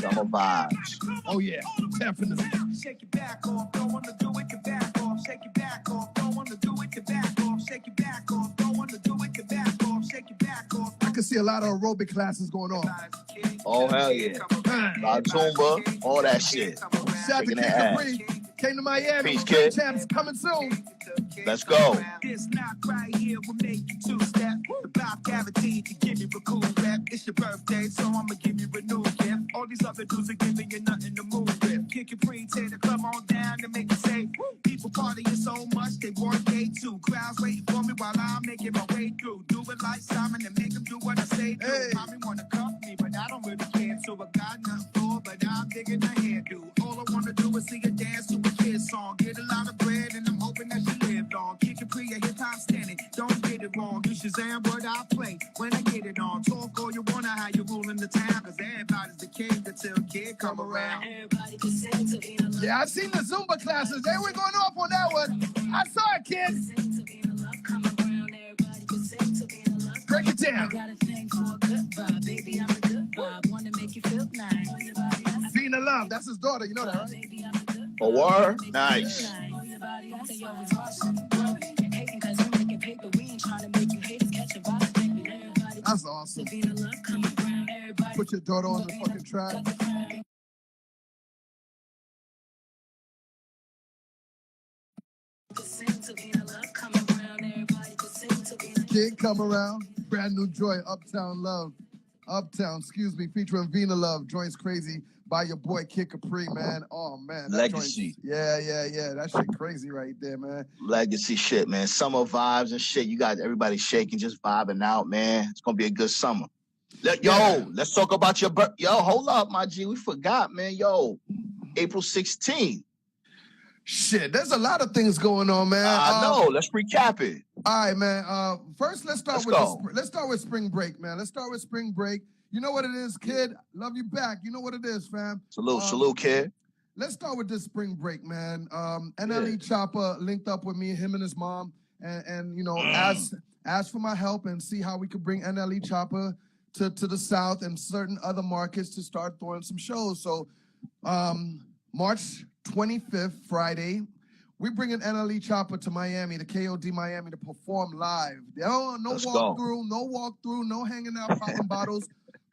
D: Summer vibes.
C: Oh, yeah. Definitely.
E: Shake your back off, don't wanna do it, your back off. Shake your back off, don't wanna do it, your back off. Shake your back off, don't wanna do it, your back off. Shake your back off.
C: I can see a lot of aerobic classes going on.
D: Oh, hell yeah. Zumba, all that shit.
C: Shout to Kid Capri. Came to Miami.
D: Peace, kid.
C: Champs coming soon.
D: Let's go.
E: This knock right here will make you two-step. The Bob Cavity can give you a cool rep. It's your birthday, so I'ma give you a new gift. All these other dudes are giving you nothing to move with. Kick your free, take the club on down and make it say, people partying so much they want gay too. Crowds waiting for me while I'm making my way through. Do it like Simon and make them do what I say do.
C: Hey.
E: Mommy wanna cuff me, but I don't really care. So I got nothing for, but I'm digging the hairdo. All I wanna do is see her dance to a kid's song. Get a lot of bread and I'm hoping that she lived on. Kick it free, a hip-hop standing. Don't get it wrong. You Shazam what I play when I get it on. Talk all you wanna, how you ruling the town. Cause everybody's the king until kid come around.
C: Yeah, I seen the Zumba classes. They were going off on that one. I saw it, kid. Break it down. Vina Love, that's his daughter. You know that, right?
D: Oh, word? Nice.
C: That's awesome. Put Put your daughter on the fucking track. Kid Come Around, brand new joint, Uptown Love. Uptown, featuring Vina Love. Joint's crazy by your boy Kid Capri, man. Oh, man. That
D: Legacy.
C: Yeah. That shit crazy right there, man.
D: Legacy shit, man. Summer vibes and shit. You got everybody shaking, just vibing out, man. It's going to be a good summer. Let's talk about your birthday. Yo, hold up, my G. We forgot, man. Yo, April 16th.
C: Shit, there's a lot of things going on, man.
D: I know. Let's recap it.
C: All right, man. First, let's start with spring break, man. Let's start with spring break. You know what it is, kid? Love you back. You know what it is, fam.
D: Salute, kid.
C: Let's start with this spring break, man. NLE Chopper linked up with me, him and his mom, and you know, asked for my help and see how we could bring NLE Chopper to the South and certain other markets to start throwing some shows. So, March 25th, Friday, we bringing NLE Chopper to Miami, to KOD Miami, to perform live. No walkthrough, no hanging out, popping bottles.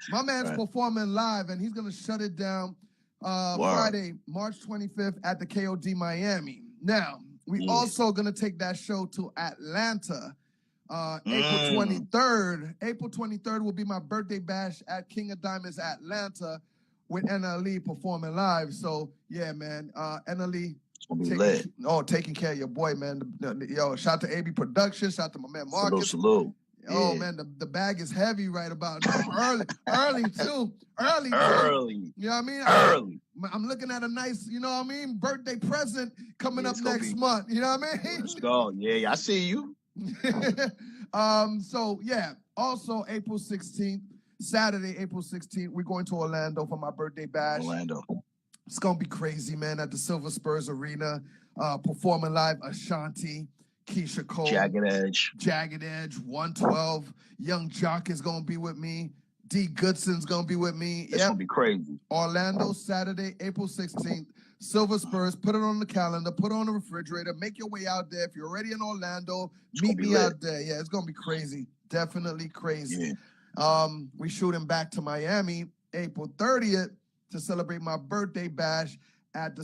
C: My man's performing live, and he's going to shut it down Friday, March 25th at the KOD Miami. Now, we also going to take that show to Atlanta, April 23rd. April 23rd will be my birthday bash at King of Diamonds, Atlanta, with NLE performing live. So, yeah, man, NLE taking care of your boy, man. Yo, shout to AB Productions, shout to my man Marcus.
D: Salute.
C: Oh, man, the bag is heavy right about now. Early, too. Early. You know what I mean?
D: Early.
C: I'm looking at a nice, you know what I mean, birthday present coming up next month. You know what I mean?
D: Let's go. Yeah, I see you.
C: So, yeah, also April 16th, Saturday, April 16th, we're going to Orlando for my birthday bash.
D: Orlando.
C: It's going to be crazy, man, at the Silver Spurs Arena, performing live Ashanti, Keisha Cole.
D: Jagged Edge,
C: 112. Young Jock is going to be with me. D. Goodson's going to be with me.
D: It's going to be crazy.
C: Orlando, Saturday, April 16th. Silver Spurs, put it on the calendar, put it on the refrigerator, make your way out there. If you're already in Orlando, meet me out there. Yeah, it's going to be crazy. Definitely crazy. Yeah. We shooting back to Miami, April 30th, to celebrate my birthday bash at the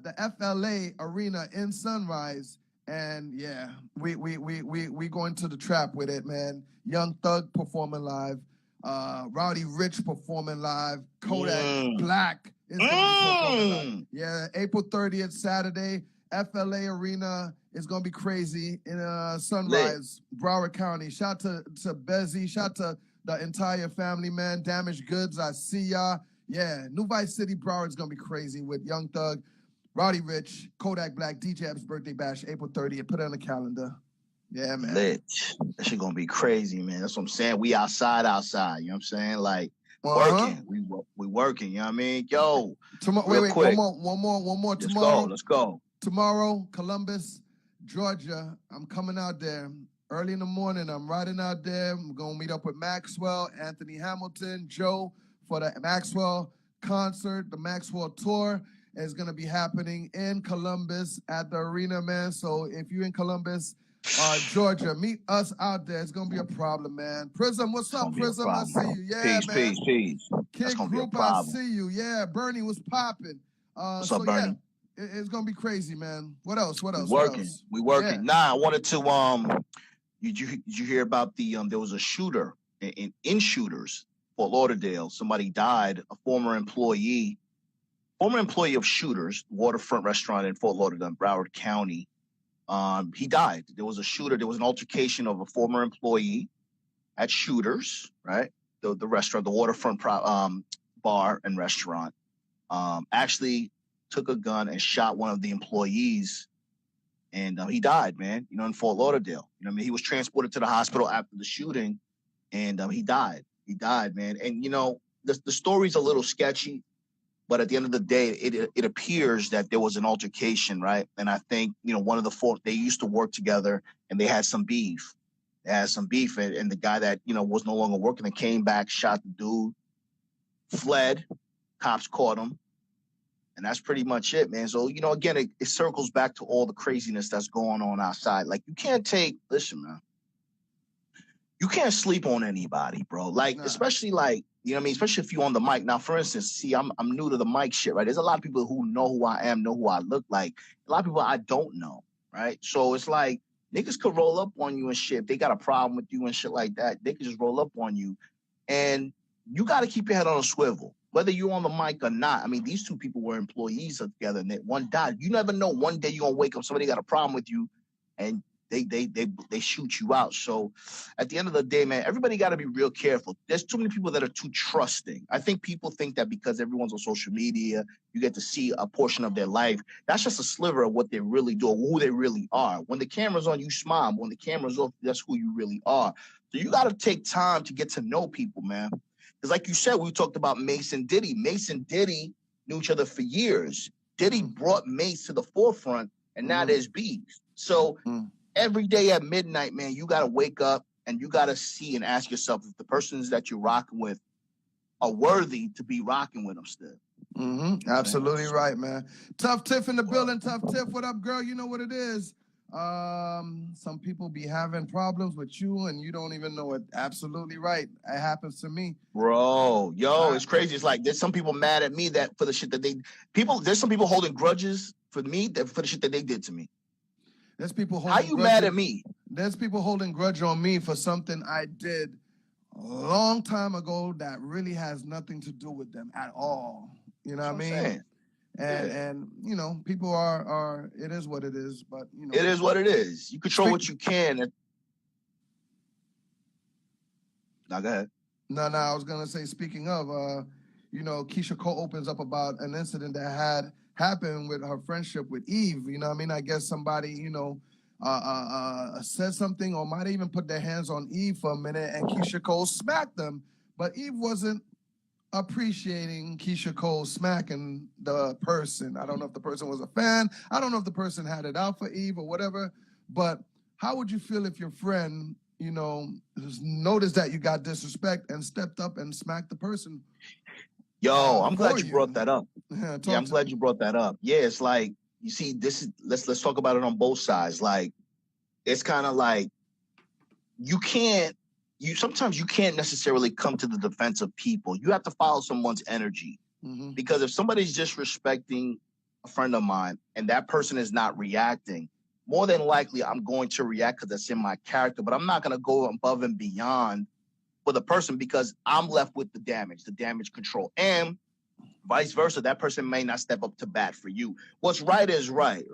C: the FLA Arena in Sunrise. And yeah, we going to the trap with it, man. Young Thug performing live, Rowdy Rich performing live, Kodak Black is going to be performing live. Yeah, April 30th, Saturday, FLA Arena is going to be crazy in Sunrise, Broward County. Shout to Bezzy, shout to the entire family, man. Damaged Goods, I see y'all. Yeah, New Vice City, Broward's going to be crazy with Young Thug, Rowdy Rich, Kodak Black, DJ Epps birthday bash, April 30th. Put it on the calendar. Yeah, man.
D: Lit. That shit gonna be crazy, man. That's what I'm saying. We outside. You know what I'm saying? Like, working. We working, you know what I mean? Yo.
C: Wait, quick. One more.
D: Let's go.
C: Tomorrow, Columbus, Georgia. I'm coming out there early in the morning. I'm riding out there. I'm gonna meet up with Maxwell, Anthony Hamilton, Joe for the Maxwell concert, the Maxwell tour. Is going to be happening in Columbus at the arena, man. So if you're in Columbus, Georgia, meet us out there. It's going to be a problem, man. Prism, what's up, Prism? I see you. Yeah, man.
D: Peace.
C: Kid Group, I see you. Yeah, Bernie was popping.
D: What's up, Bernie?
C: Yeah, it's going to be crazy, man. What else? We
D: working.
C: Yeah.
D: Nah, I wanted to, did you hear about there was a shooter in Shooters, Fort Lauderdale. Somebody died, a former employee of Shooters, Waterfront Restaurant in Fort Lauderdale, Broward County. He died. There was a shooter. There was an altercation of a former employee at Shooters, right? The restaurant, the Waterfront bar and restaurant. Actually took a gun and shot one of the employees, and he died, man. You know, in Fort Lauderdale. You know what I mean? He was transported to the hospital after the shooting, and he died. He died, man. And you know, the story's a little sketchy. But at the end of the day, it appears that there was an altercation, right? And I think, you know, one of the four, they used to work together and they had some beef. And the guy that, you know, was no longer working and came back, shot the dude, fled, cops caught him. And that's pretty much it, man. So, you know, again, it circles back to all the craziness that's going on outside. Like, listen, man, you can't sleep on anybody, bro. Like, especially like You know what I mean? Especially if you're on the mic. Now, for instance, see, I'm new to the mic shit, right? There's a lot of people who know who I am, know who I look like. A lot of people I don't know, right? So it's like niggas could roll up on you and shit. If they got a problem with you and shit like that, they could just roll up on you. And you got to keep your head on a swivel, whether you're on the mic or not. I mean, these two people were employees together and one died. You never know. One day you're going to wake up, somebody got a problem with you, and they shoot you out. So at the end of the day, man, everybody got to be real careful. There's too many people that are too trusting. I think people think that because everyone's on social media, you get to see a portion of their life. That's just a sliver of what they really do, or who they really are. When the camera's on, you smile. When the camera's off, that's who you really are. So you got to take time to get to know people, man. Because like you said, we talked about Mace and Diddy. Mace and Diddy knew each other for years. Diddy brought Mace to the forefront, and now there's beef. So every day at midnight, man, you got to wake up and you got to see and ask yourself if the persons that you're rocking with are worthy to be rocking with them still.
C: Absolutely right, man. Tough Tiff in the building. Tough Tiff, what up, girl? You know what it is. Some people be having problems with you and you don't even know it. Absolutely right. It happens to me.
D: Bro, it's crazy. It's like there's some people mad at me that for the shit that there's some people holding grudges for me for the shit that they did to me.
C: There's people holding
D: How you mad at me?
C: There's people holding grudge on me for something I did a long time ago that really has nothing to do with them at all. You know what I mean? And you know, people are it is what it is, but you know.
D: It is what it is. You control what you can. Now go ahead.
C: No, I was gonna say, speaking of you know, Keisha Cole opens up about an incident that had happened with her friendship with Eve. You know what I mean? I guess somebody, you know, said something or might even put their hands on Eve for a minute, and Keisha Cole smacked them. But Eve wasn't appreciating Keisha Cole smacking the person. I don't know if the person was a fan. I don't know if the person had it out for Eve or whatever. But how would you feel if your friend, you know, noticed that you got disrespect and stepped up and smacked the person?
D: Yo, I'm glad you brought that up.
C: Yeah,
D: I'm glad you brought that up. Yeah, it's like, you see, let's talk about it on both sides. Like, it's kind of like sometimes you can't necessarily come to the defense of people. You have to follow someone's energy. Because if somebody's disrespecting a friend of mine and that person is not reacting, more than likely I'm going to react because that's in my character, but I'm not going to go above and beyond for the person because I'm left with the damage control. And vice versa, that person may not step up to bat for you. What's right is right?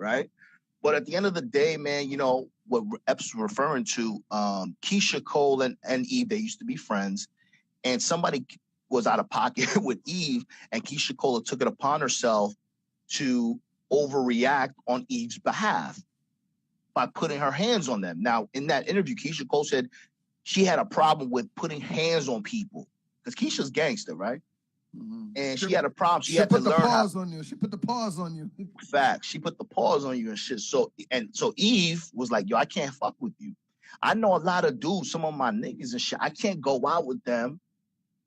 D: But at the end of the day, man, you know, what Epps was referring to, Keisha Cole and Eve, they used to be friends, and somebody was out of pocket with Eve, and Keisha Cole took it upon herself to overreact on Eve's behalf by putting her hands on them. Now, in that interview, Keisha Cole said she had a problem with putting hands on people because Keisha's gangster, right? And she had a problem. She had to learn how.
C: She put the pause on you.
D: Facts. She put the pause on you and shit. So Eve was like, yo, I can't fuck with you. I know a lot of dudes, some of my niggas and shit. I can't go out with them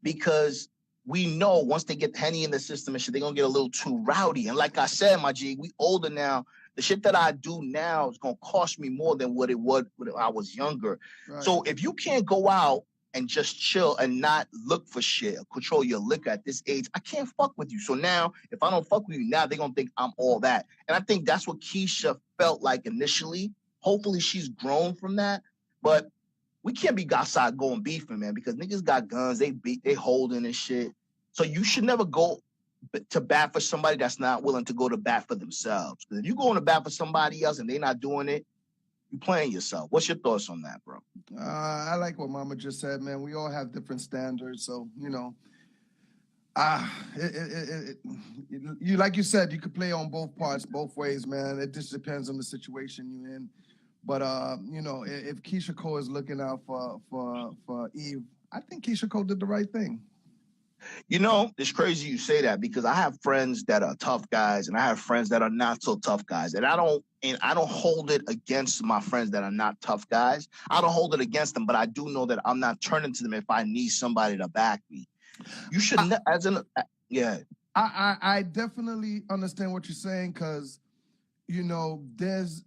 D: because we know once they get Henny in the system and shit, they're gonna get a little too rowdy. And like I said, my G, we older now. The shit that I do now is gonna cost me more than what it would when I was younger. Right. So if you can't go out and just chill and not look for shit, control your liquor at this age, I can't fuck with you. So now, if I don't fuck with you now, they're going to think I'm all that. And I think that's what Keisha felt like initially. Hopefully she's grown from that. But we can't be outside going beefing, man, because niggas got guns, they holding and shit. So you should never go to bat for somebody that's not willing to go to bat for themselves. Because if you go to bat for somebody else and they're not doing it, you playing yourself. What's your thoughts on that, bro?
C: I like what Mama just said, man. We all have different standards, so you know. You like you said, you could play on both parts, both ways, man. It just depends on the situation you're in. But you know, if Keisha Cole is looking out for Eve, I think Keisha Cole did the right thing.
D: You know, it's crazy you say that because I have friends that are tough guys and I have friends that are not so tough guys. And I don't hold it against my friends that are not tough guys. I don't hold it against them, but I do know that I'm not turning to them if I need somebody to back me. You should, yeah.
C: I definitely understand what you're saying because, you know, there's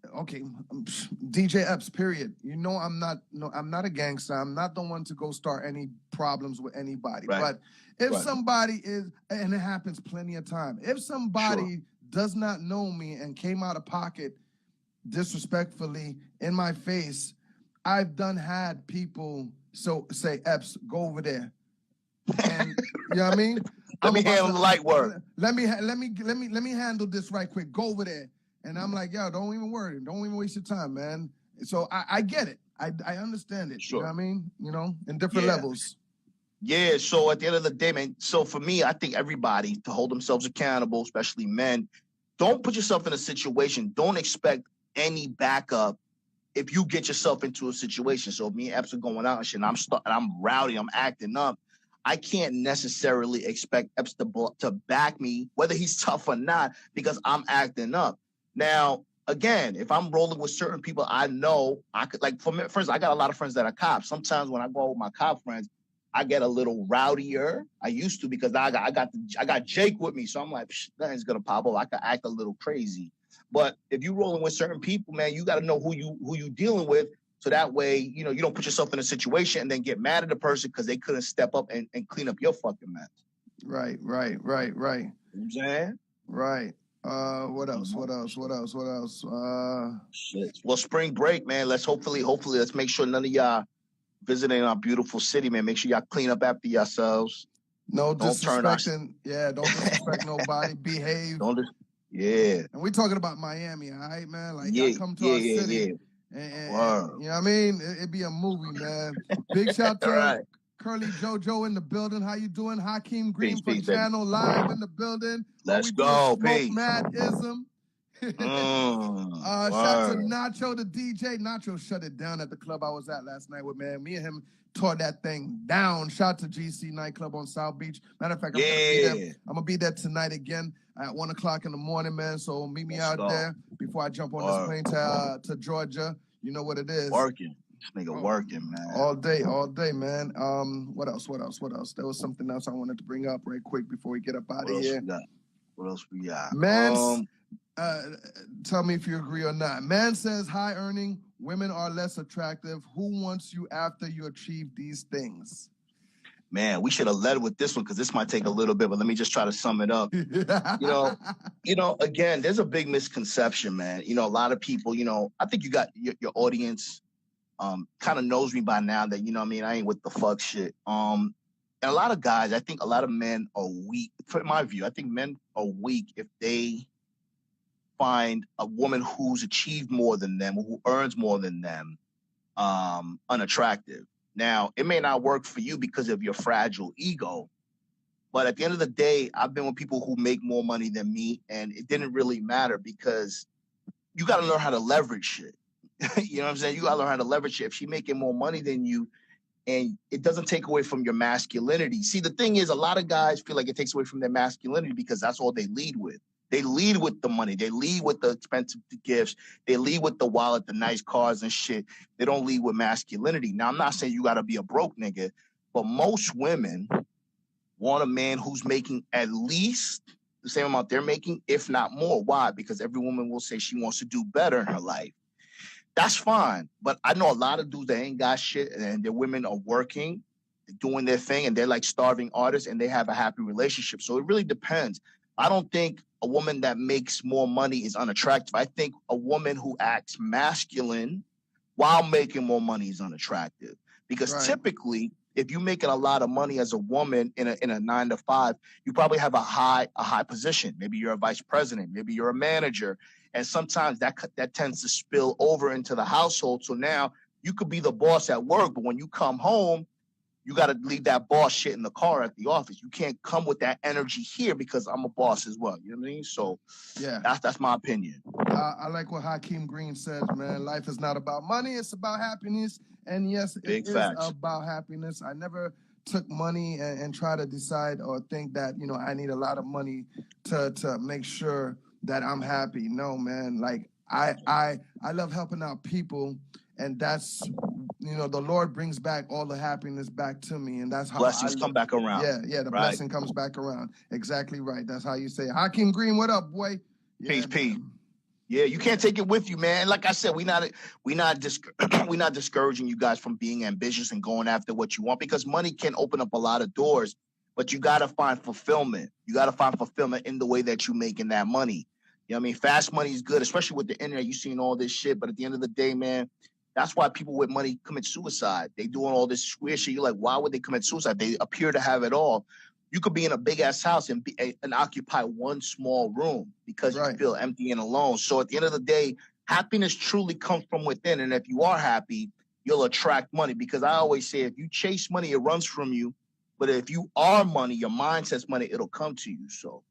C: DJ Epps, period. You know, I'm not a gangster. I'm not the one to go start any problems with anybody.
D: Right.
C: But if
D: Right.
C: somebody is, and it happens plenty of time, if somebody does not know me and came out of pocket disrespectfully in my face, I've had people say, Epps, go over there. And you know what I mean?
D: Let me handle the light work.
C: Let me handle this right quick. Go over there. And I'm like, yo, don't even worry. Don't even waste your time, man. So I get it. I understand it.
D: Sure.
C: You know what I mean? You know, in different levels.
D: Yeah, so at the end of the day, man, so for me, I think everybody to hold themselves accountable, especially men, don't put yourself in a situation. Don't expect any backup if you get yourself into a situation. So if me and Epps are going out and shit, and I'm rowdy, I'm acting up, I can't necessarily expect Epps to back me, whether he's tough or not, because I'm acting up. Now, again, if I'm rolling with certain people, I know I could, like, for friends, I got a lot of friends that are cops. Sometimes when I go out with my cop friends, I get a little rowdier. I used to, because I got Jake with me, so I'm like, nothing's gonna pop up. I could act a little crazy. But if you rolling with certain people, man, you got to know who you dealing with, so that way, you know, you don't put yourself in a situation and then get mad at the person because they couldn't step up and clean up your fucking mess.
C: Right.
D: You know what I'm saying?
C: Right. What else?
D: Shit. Well, spring break, man. Let's hopefully let's make sure none of y'all visiting our beautiful city, man. Make sure y'all clean up after yourselves.
C: No disrespecting. Don't disrespect nobody. Behave.
D: And
C: we're talking about Miami, all right, man? Like, y'all come to our city. And you know what I mean? It'd be a movie, man. Big shout to Curly JoJo in the building. How you doing? Hakeem Green from Channel Live in the building.
D: Let's go.
C: Smoke Madism. Shout to Nacho, the DJ. Nacho shut it down at the club I was at last night with, man. Me and him tore that thing down. Shout to GC Nightclub on South Beach. Matter of fact, I'm gonna be there tonight again at 1 o'clock in the morning, man. So meet me out there before I jump on this plane to Georgia. You know what it is.
D: Working. This nigga working, man.
C: All day, man. What else? There was something else I wanted to bring up right quick before we get up out of here.
D: What else we got?
C: Man, tell me if you agree or not. Man says high earning women are less attractive. Who wants you after you achieve these things?
D: Man, we should have led with this one because this might take a little bit, but let me just try to sum it up. You know, again, there's a big misconception, man. You know, a lot of people, you know, I think you got your audience kind of knows me by now that, you know what I mean, I ain't with the fuck shit. And a lot of guys, I think a lot of men are weak. From my view, I think men are weak if they find a woman who's achieved more than them, who earns more than them, unattractive. Now, it may not work for you because of your fragile ego, but at the end of the day, I've been with people who make more money than me, and it didn't really matter because you got to learn how to leverage shit. You know what I'm saying? You got to learn how to leverage shit. If she's making more money than you, and it doesn't take away from your masculinity. See, the thing is, a lot of guys feel like it takes away from their masculinity because that's all they lead with. They lead with the money. They lead with the expensive gifts. They lead with the wallet, the nice cars and shit. They don't lead with masculinity. Now, I'm not saying you got to be a broke nigga, but most women want a man who's making at least the same amount they're making, if not more. Why? Because every woman will say she wants to do better in her life. That's fine. But I know a lot of dudes that ain't got shit and their women are working, doing their thing, and they're like starving artists and they have a happy relationship. So it really depends. I don't think a woman that makes more money is unattractive. I think a woman who acts masculine while making more money is unattractive. Because typically, if you're making a lot of money as a woman in a 9-to-5, you probably have a high position. Maybe you're a vice president. Maybe you're a manager. And sometimes that tends to spill over into the household. So now you could be the boss at work, but when you come home, you got to leave that boss shit in the car at the office. You can't come with that energy here because I'm a boss as well. You know what I mean? So yeah, that's my opinion.
C: I like what Hakeem Green says, man. Life is not about money. It's about happiness. And yes, it is about happiness. I never took money and try to decide or think that, you know, I need a lot of money to make sure that I'm happy. No, man. Like I love helping out people, and that's, you know, the Lord brings back all the happiness back to me, and that's how
D: blessings come back around.
C: Yeah, the blessing comes back around. Exactly right. That's how you say it. Hakeem Green, what up, boy?
D: Peace. Yeah, you can't take it with you, man. Like I said, we not we not discouraging you guys from being ambitious and going after what you want, because money can open up a lot of doors, but you got to find fulfillment. You got to find fulfillment in the way that you're making that money. You know what I mean? Fast money is good, especially with the internet. You seeing all this shit, but at the end of the day, man, that's why people with money commit suicide. They doing all this weird shit. You're like, why would they commit suicide? They appear to have it all. You could be in a big ass house and occupy one small room because you feel empty and alone. So at the end of the day, happiness truly comes from within. And if you are happy, you'll attract money, because I always say, if you chase money, it runs from you. But if you are money, your mind says money, it'll come to you. So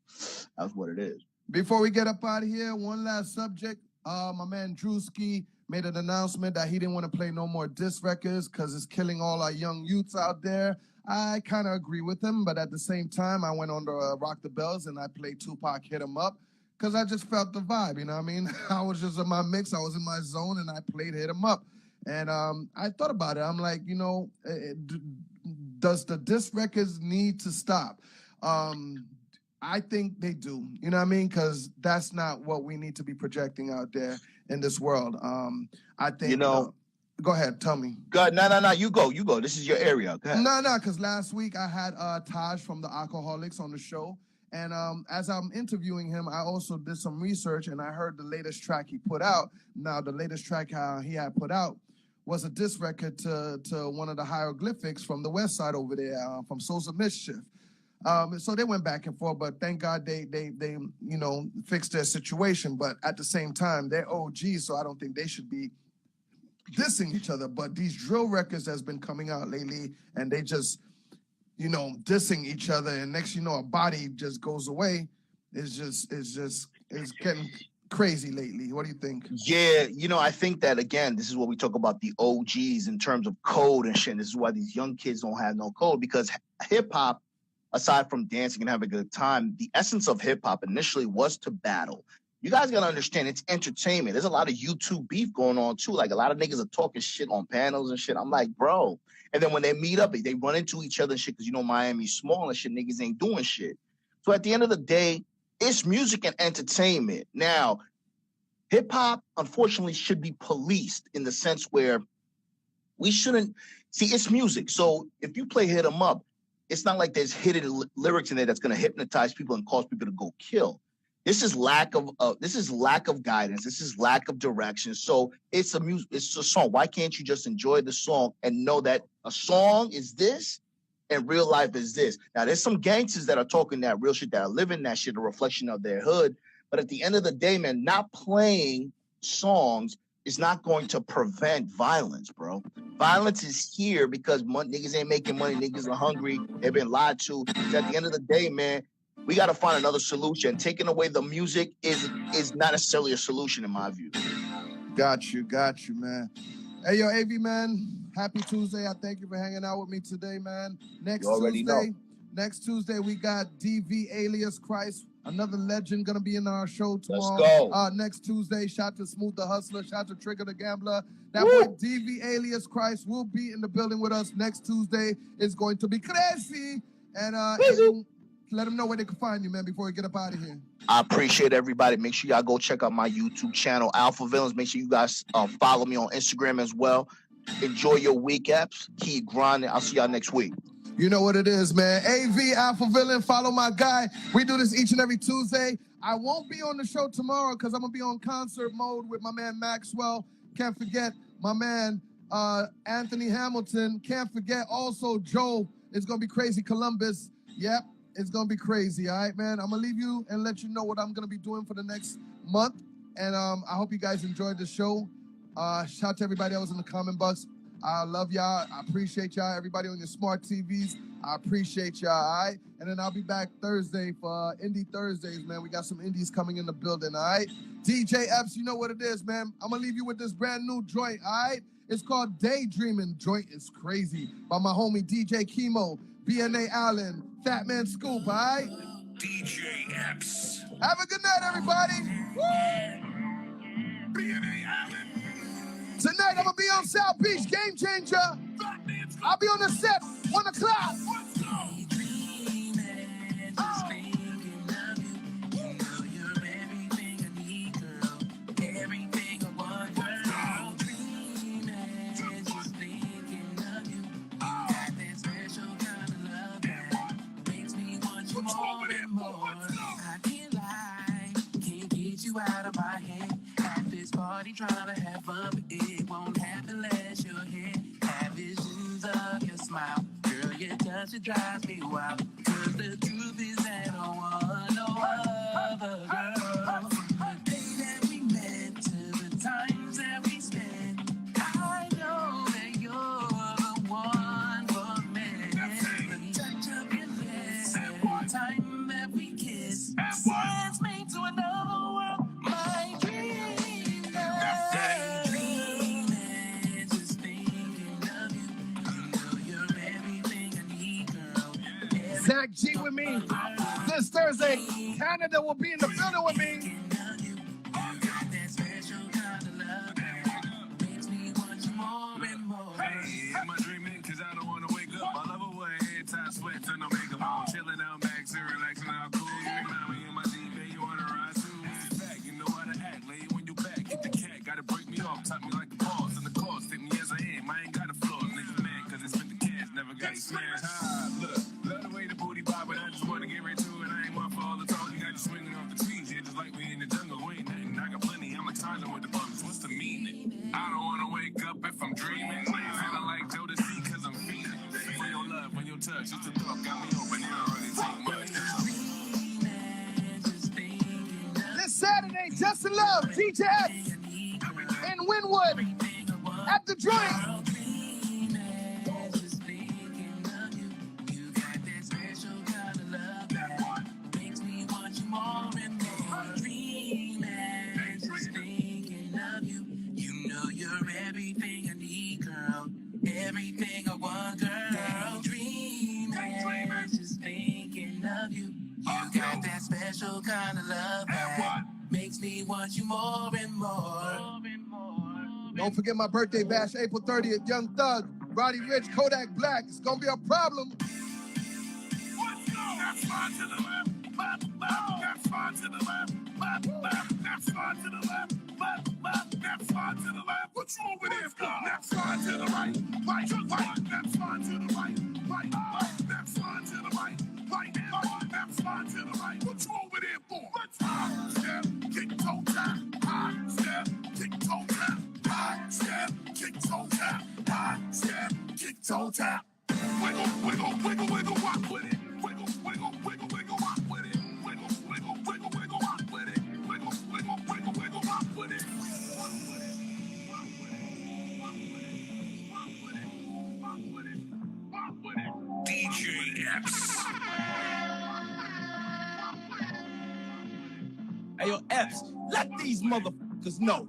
D: that's what it is.
C: Before we get up out of here, one last subject. My man Drewski made an announcement that he didn't want to play no more diss records because it's killing all our young youths out there. I kind of agree with him, but at the same time, I went on to Rock the Bells and I played Tupac Hit 'Em Up because I just felt the vibe, you know what I mean? I was just in my mix, I was in my zone, and I played Hit 'Em Up. And I thought about it. I'm like, you know, does the diss records need to stop? I think they do, you know what I mean? Because that's not what we need to be projecting out there in this world. I think, go ahead, tell me.
D: No, you go. This is your area. Go ahead.
C: No, because last week I had Taj from the Alcoholics on the show. And as I'm interviewing him, I also did some research and I heard the latest track he put out. Now, the latest track he had put out was a diss record to one of the hieroglyphics from the West Side over there, from Sosa Mischief. So they went back and forth, but thank God they you know, fixed their situation. But at the same time, they're OGs, so I don't think they should be dissing each other. But these drill records that's been coming out lately, and they just, you know, dissing each other, and next you know, a body just goes away. It's getting crazy lately. What do you think?
D: Yeah, you know, I think that, again, this is what we talk about the OGs in terms of code and shit. This is why these young kids don't have no code, because hip-hop, aside from dancing and having a good time, the essence of hip-hop initially was to battle. You guys got to understand, it's entertainment. There's a lot of YouTube beef going on, too. Like, a lot of niggas are talking shit on panels and shit. I'm like, bro. And then when they meet up, they run into each other and shit because, you know, Miami's small and shit. Niggas ain't doing shit. So at the end of the day, it's music and entertainment. Now, hip-hop, unfortunately, should be policed in the sense where we shouldn't... See, it's music. So if you play Hit 'Em Up, it's not like there's hidden lyrics in there that's going to hypnotize people and cause people to go kill. This is lack of guidance. This is lack of direction. So it's a song. Why can't you just enjoy the song and know that a song is this and real life is this? Now, there's some gangsters that are talking that real shit, that are living that shit, a reflection of their hood. But at the end of the day, man, not playing songs is not going to prevent violence, bro. Violence is here because niggas ain't making money. Niggas are hungry. They've been lied to. So at the end of the day, man, we got to find another solution. Taking away the music is not necessarily a solution in my view.
C: Got you, Man. Hey, yo, AV, man, happy Tuesday. I thank you for hanging out with me today, man. Next Tuesday, we got DV alias Christ. Another legend gonna be in our show tomorrow.
D: Let's go.
C: Next Tuesday, shout to Smooth the Hustler, shout to Trigger the Gambler. That boy DV alias Christ will be in the building with us next Tuesday. It's going to be crazy. And let them know where they can find you, man, before we get up out of here.
D: I appreciate everybody. Make sure y'all go check out my YouTube channel, Alpha Villains. Make sure you guys follow me on Instagram as well. Enjoy your week, Epps. Keep grinding. I'll see y'all next week.
C: You know what it is, man. AV, Alpha Villain, follow my guy. We do this each and every Tuesday. I won't be on the show tomorrow because I'm going to be on concert mode with my man Maxwell. Can't forget my man Anthony Hamilton. Can't forget also Joe. It's going to be crazy. Columbus. Yep, it's going to be crazy. All right, man. I'm going to leave you and let you know what I'm going to be doing for the next month. And I hope you guys enjoyed the show. Shout out to everybody else in the comment box. I love y'all. I appreciate y'all. Everybody on your smart TVs, I appreciate y'all, all right? And then I'll be back Thursday for Indie Thursdays, man. We got some indies coming in the building, all right? DJ Epps, you know what it is, man. I'm going to leave you with this brand new joint, all right? It's called Daydreaming. Joint is crazy. By my homie DJ Chemo, BNA Allen, Fat Man Scoop, all right?
E: DJ Epps.
C: Have a good night, everybody. Woo!
E: BNA Allen.
C: Tonight, I'm going to be on South Beach, Game Changer. I'll be on the set, 1 o'clock.
E: party trying to have fun, but it won't happen unless you're here. Have visions of your smile. Girl, your touch, it drives me wild. Cause the truth is that I want no other girl. From the day that we met to the times that we spent, I know that you're the one for me. The touch of your lips, every time that we kiss, sends me to another world. My dream, daydreaming, just thinking of you. You know you're everything I need, girl.
C: Zach G with me. This Thursday, Canada will be in the building with me.
E: Hey, am I dreaming? Cause I don't wanna wake up. I love away, head tie, sweats, and no makeup. Chilling out back, so relaxing out cool. You remind me in my deep bed, you wanna ride too. Sit back, you know how to act, lay when you back. Hit the cat, gotta break me off, top me like the pause. And the cause, take me as I am, I ain't got a flaw. Niggas mad, cause it's been the cash, never got smashed. Look, love the way the booty pop, but I just wanna get right to it. I ain't one for all the talking, got you swinging off the trees. Yeah, just like we in the jungle, we ain't nothing. I got plenty, I'm a Tarzan with the bumps. What's the meaning? I don't wanna wake up if I'm dreaming. Feeling like Joe to see cause I'm feeling. For your love, when your touch, just the thought got me open. You don't really take much.
C: This Saturday, Just in Love, DJ Epps in Wynwood at the joint.
E: Everything I need, girl. Everything I want, girl. Dreaming, just thinking of you. You got that special kind of love that makes me want you more and more.
C: Don't forget my birthday bash, April 30th. Young Thug, Roddy Rich, Kodak Black. It's gonna be a problem.
E: That's far to the left. That's far to the left. That's far to the left. That's far to the left. What you over there for? That's far to the right. Right. That's far to the right. Right. That's far to the right. Right. That's far to the right. What you over there for? High step, kick toe tap. High step, kick toe tap. High step, kick toe tap. High step, kick toe tap. Wiggle, wiggle, wiggle, wiggle, walk with it. Wiggle, wiggle, wiggle, wiggle, walk with it. Wiggle, wiggle, wiggle, wiggle, walk with it. Wiggle, wiggle, wiggle, wiggle, walk with it. DJ Epps.
A: Hey, yo, Epps, let these motherfuckers know